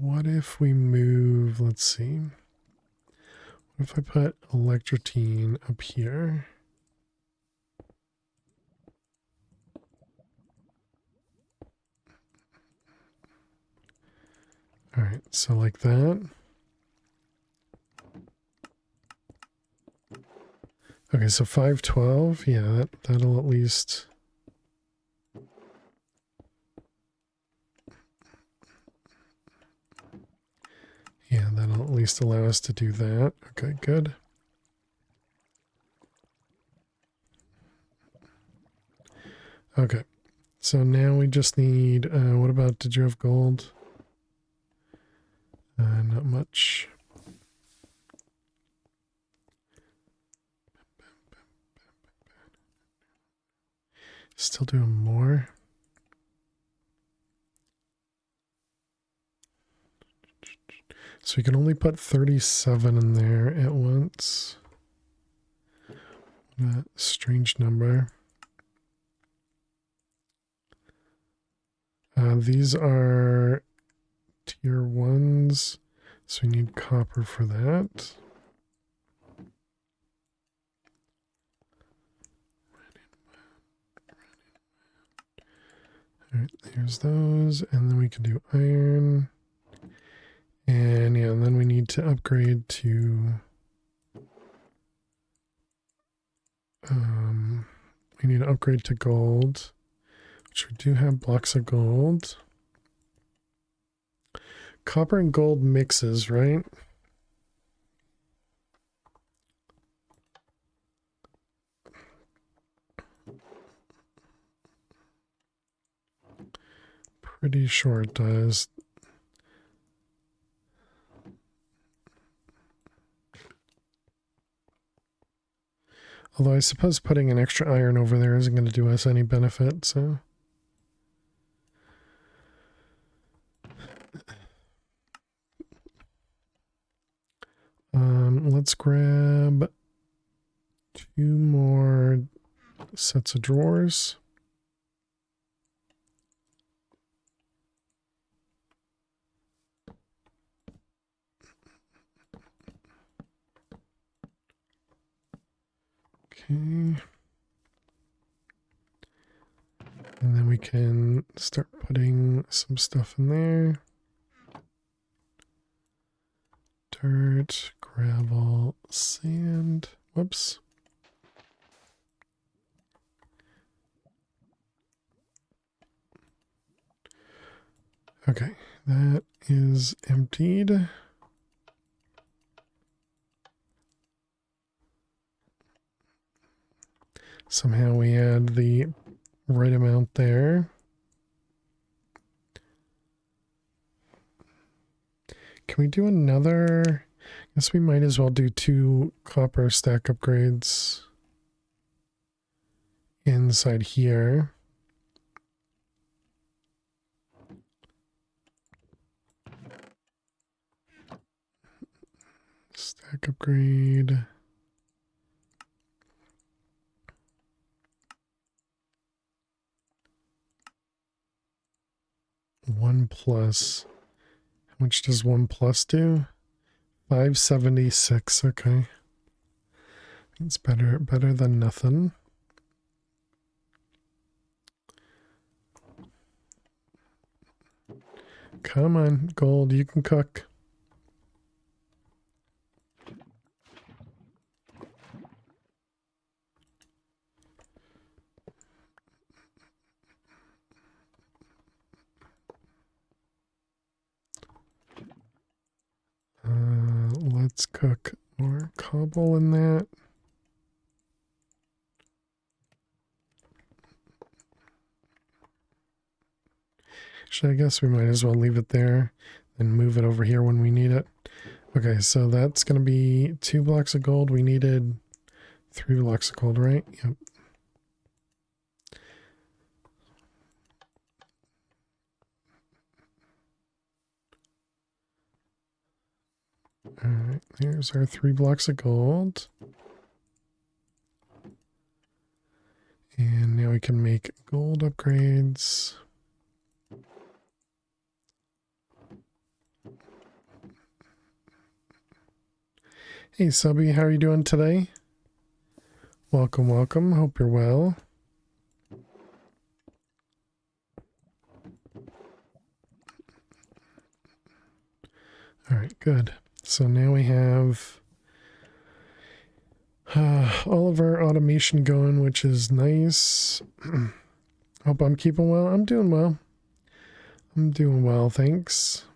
What if we move, let's see. What if I put electrotine up here? All right, so like that. Okay, so 512, yeah, that'll at least... Yeah, that'll at least allow us to do that. Okay, good. Okay, so now we just need, what about, did you have gold? Not much. Still doing more. So we can only put 37 in there at once. What a strange number. These are tier 1s, so we need copper for that. Alright, here's those, and then we can do iron. And yeah, and then we need to upgrade to... we need to upgrade to gold, which we do have blocks of gold. Copper and gold mixes, right? Pretty sure it does. Although I suppose putting an extra iron over there isn't going to do us any benefit, so... let's grab 2 more sets of drawers. Okay. And then we can start putting some stuff in there. Dirt, gravel, sand. Whoops. Okay, that is emptied. Somehow we add the right amount there. Can we do another? I guess we might as well do 2 copper stack upgrades inside here. Stack upgrade. One plus. How much does 1 plus do? 576. Okay. It's better than nothing. Come on, gold, you can cook. Let's cook more cobble in that. Actually, I guess we might as well leave it there and move it over here when we need it. Okay, so that's going to be 2 blocks of gold. We needed 3 blocks of gold, right? Yep. Alright, here's our 3 blocks of gold. And now we can make gold upgrades. Hey Subby, how are you doing today? Welcome, welcome. Hope you're well. Alright, good. So now we have all of our automation going, which is nice. Hope I'm keeping well. I'm doing well. I'm doing well, thanks.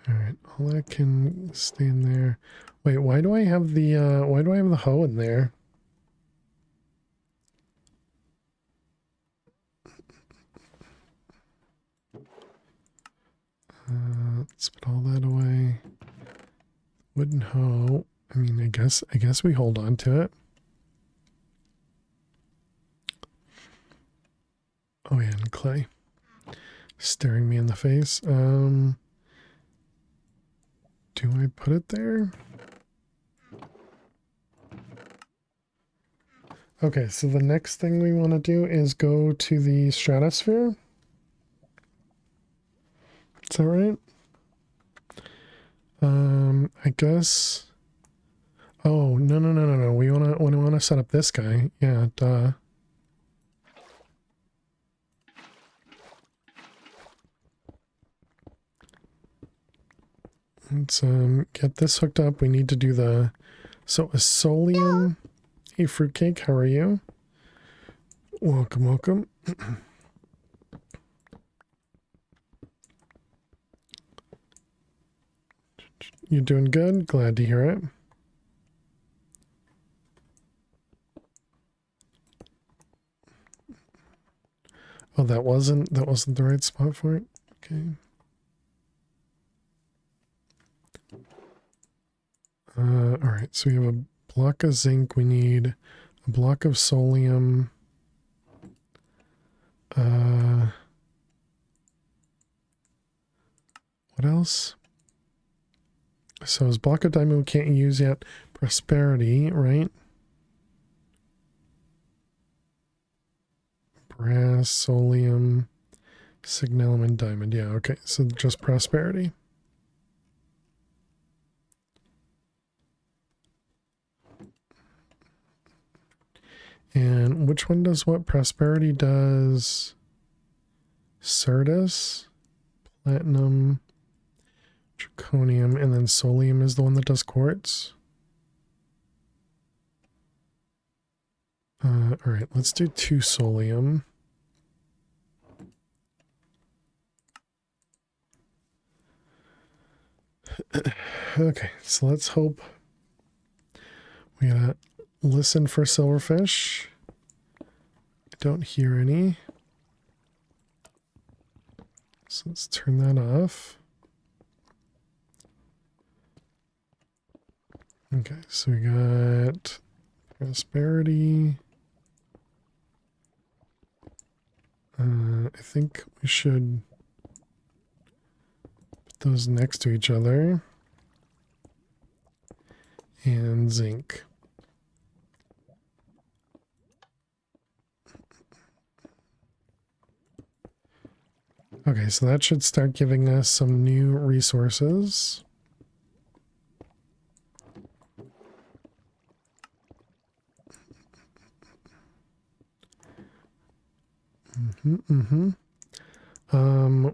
Alright, all that can stay in there. Wait, why do I have the hoe in there? Let's put all that away. Wooden hoe. I mean, I guess we hold on to it. Oh yeah, and clay. Staring me in the face. Do I put it there? Okay, so the next thing we want to do is go to the stratosphere. Is that right? I guess. Oh, no. We wanna set up this guy. Yeah, duh. Let's get this hooked up. We need to do the a solium. Hey fruitcake, how are you? Welcome, welcome. You're doing good. Glad to hear it. Oh, that wasn't the right spot for it. Okay. All right. So we have a block of zinc. We need a block of solium. What else? So his block of diamond we can't use yet. Prosperity, right? Brass, solium, signalum, and diamond. Yeah, okay. So just prosperity. And which one does what? Prosperity does Certus, platinum, draconium, and then solium is the one that does quartz. All right, let's do 2 solium. Okay, so let's hope we gotta listen for silverfish. I don't hear any. So let's turn that off. Okay, so we got prosperity. I think we should put those next to each other. And zinc. Okay, so that should start giving us some new resources.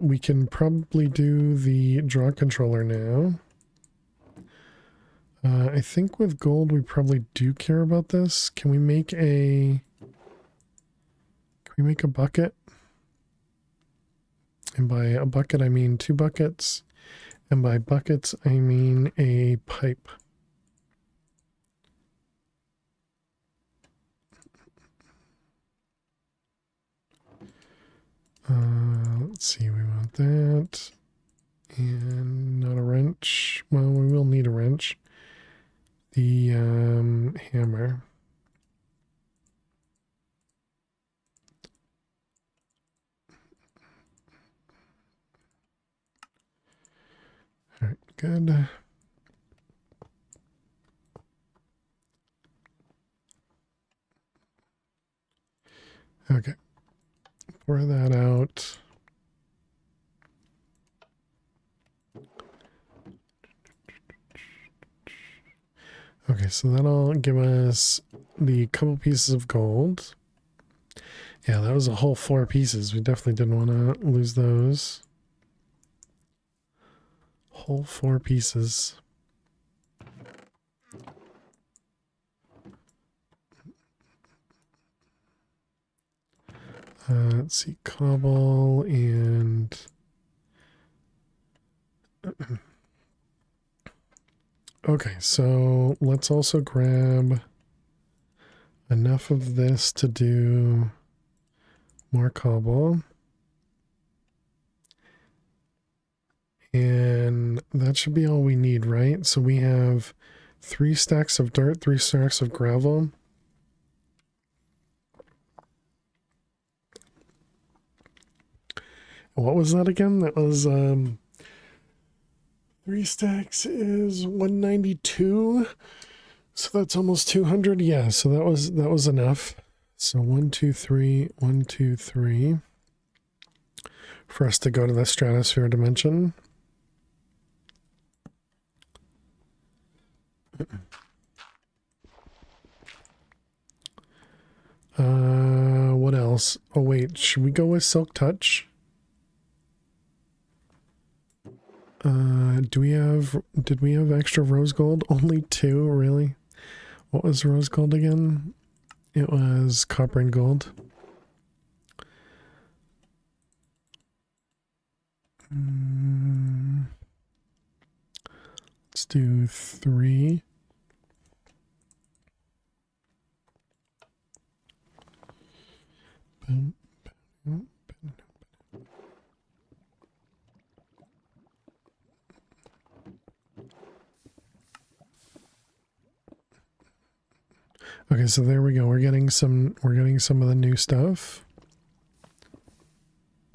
We can probably do the draw controller now. I think with gold we probably do care about this. Can we make a bucket? And by a bucket, I mean 2 buckets. And by buckets, I mean a pipe. Let's see, we want that. And not a wrench. Well, we will need a wrench. The hammer. All right, good. Okay, pour that out. Okay, so that'll give us the couple pieces of gold. Yeah, that was a whole 4 pieces. We definitely didn't want to lose those. Whole 4 pieces. Let's see, cobble and... Okay, so let's also grab enough of this to do more cobble. And that should be all we need, right? So we have 3 stacks of dirt, 3 stacks of gravel. What was that again? That was 3 stacks is 192. So that's almost 200. Yeah, so that was enough. So 1, 2, 3, 1, 2, 3 for us to go to the stratosphere dimension. What else? Oh wait, should we go with Silk Touch? Did we have extra rose gold? Only 2, really? What was rose gold again? It was copper and gold. Let's do 3. Okay, so there we go. We're getting some of the new stuff.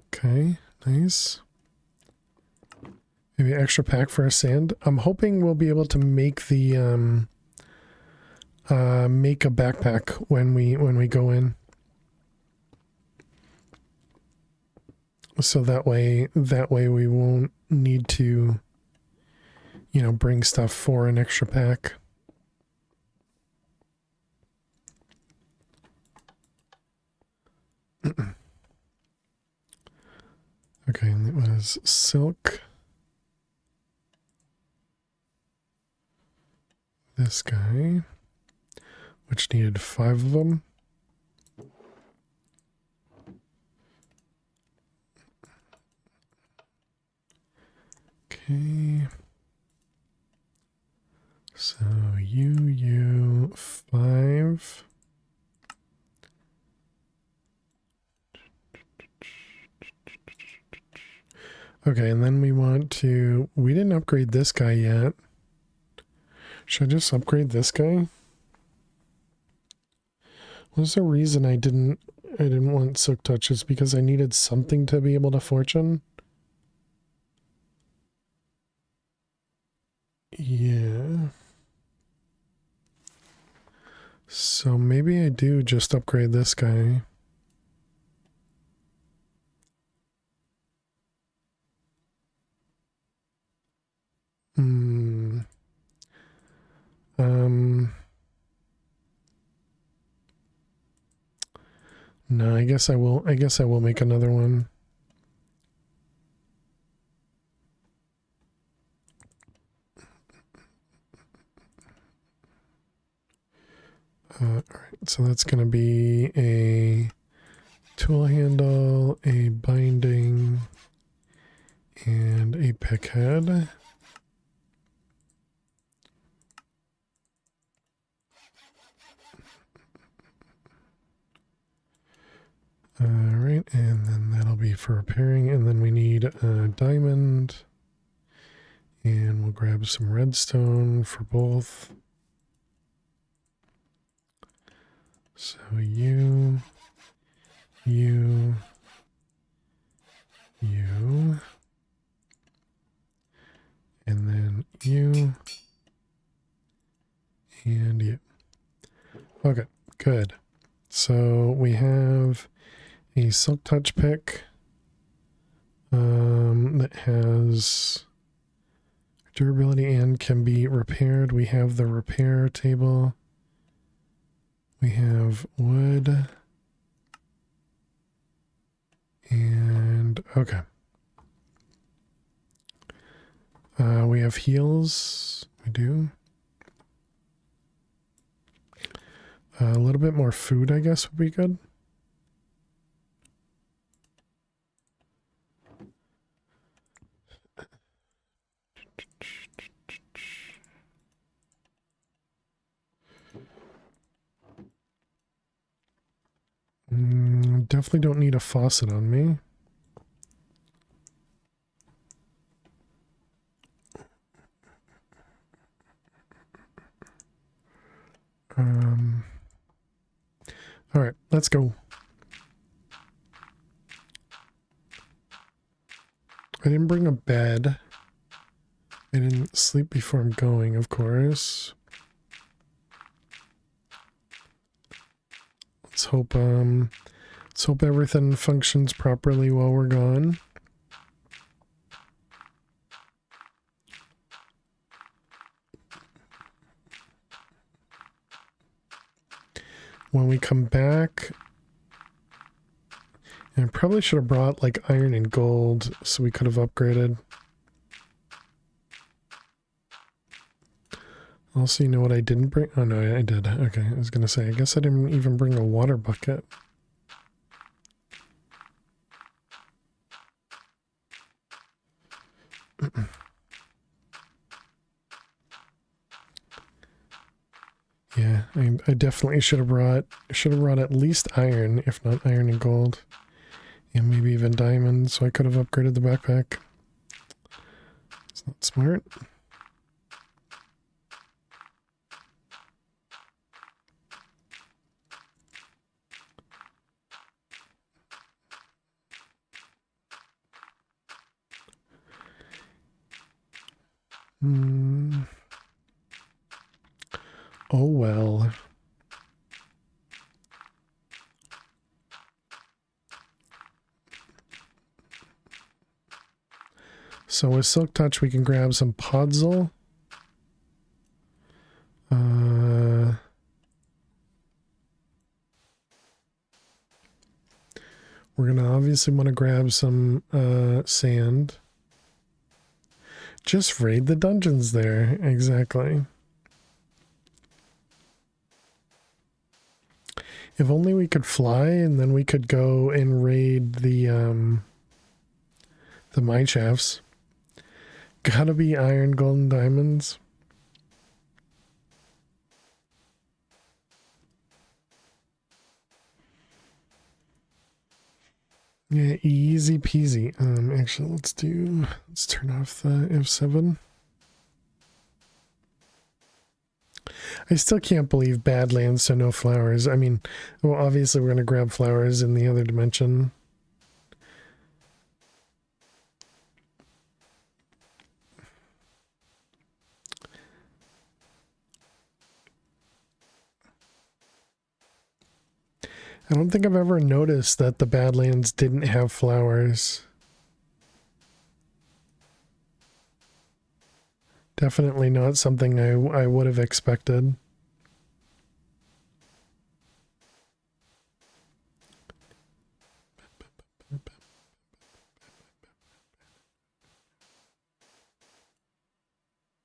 Okay, nice. Maybe extra pack for our sand. I'm hoping we'll be able to make the make a backpack when we go in. So that way we won't need to, you know, bring stuff for an extra pack. Okay, and it was silk. This guy, which needed 5 of them. Okay. So you 5. Okay, and then we want to, we didn't upgrade this guy yet. Should I just upgrade this guy? What's the reason I didn't want Silk Touch? It's because I needed something to be able to fortune. Yeah. So maybe I do just upgrade this guy. No, I guess I will make another one. All right, so that's going to be a tool handle, a binding, pick head. Alright, and then that'll be for repairing, and then we need a diamond. And we'll grab some redstone for both. So you, and then you, and you. Okay, good. So we have a silk touch pick that has durability and can be repaired. We have the repair table. We have wood. And okay. We have heals. We do. A little bit more food, I guess, would be good. Definitely don't need a faucet on me. All right, let's go. I didn't bring a bed. I didn't sleep before I'm going, of course. Let's hope everything functions properly while we're gone. When we come back, and I probably should have brought like iron and gold so we could have upgraded. Also, you know what I didn't bring? Oh no, I did. Okay, I was gonna say, I guess I didn't even bring a water bucket. Yeah, I definitely should have brought at least iron, if not iron and gold. And maybe even diamonds, so I could have upgraded the backpack. It's not smart. Oh well. So with Silk Touch, we can grab some Podzol. We're going to obviously want to grab some sand. Just raid the dungeons there. Exactly. If only we could fly, and then we could go and raid the mine shafts. Gotta be iron, gold, and diamonds. Yeah, easy peasy. Actually, let's turn off the F7. I still can't believe Badlands, so no flowers. I mean, well, obviously we're going to grab flowers in the other dimension. I don't think I've ever noticed that the Badlands didn't have flowers. Definitely not something I would have expected.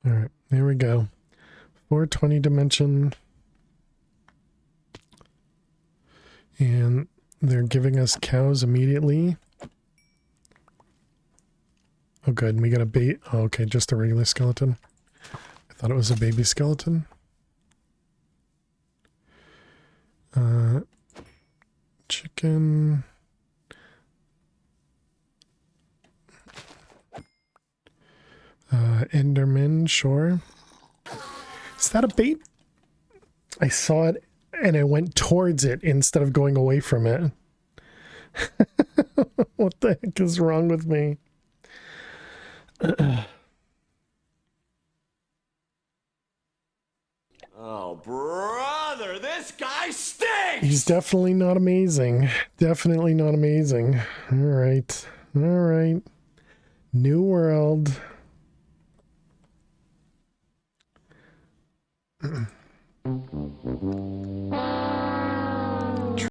All right, there we go. 420 dimension. And they're giving us cows immediately. Oh, good. We got a bait. Oh, okay, just a regular skeleton. I thought it was a baby skeleton. Chicken. Enderman, sure. Is that a bait? I saw it and I went towards it instead of going away from it. What the heck is wrong with me? Oh, brother, this guy stinks! He's definitely not amazing. Definitely not amazing. All right. All right. New world.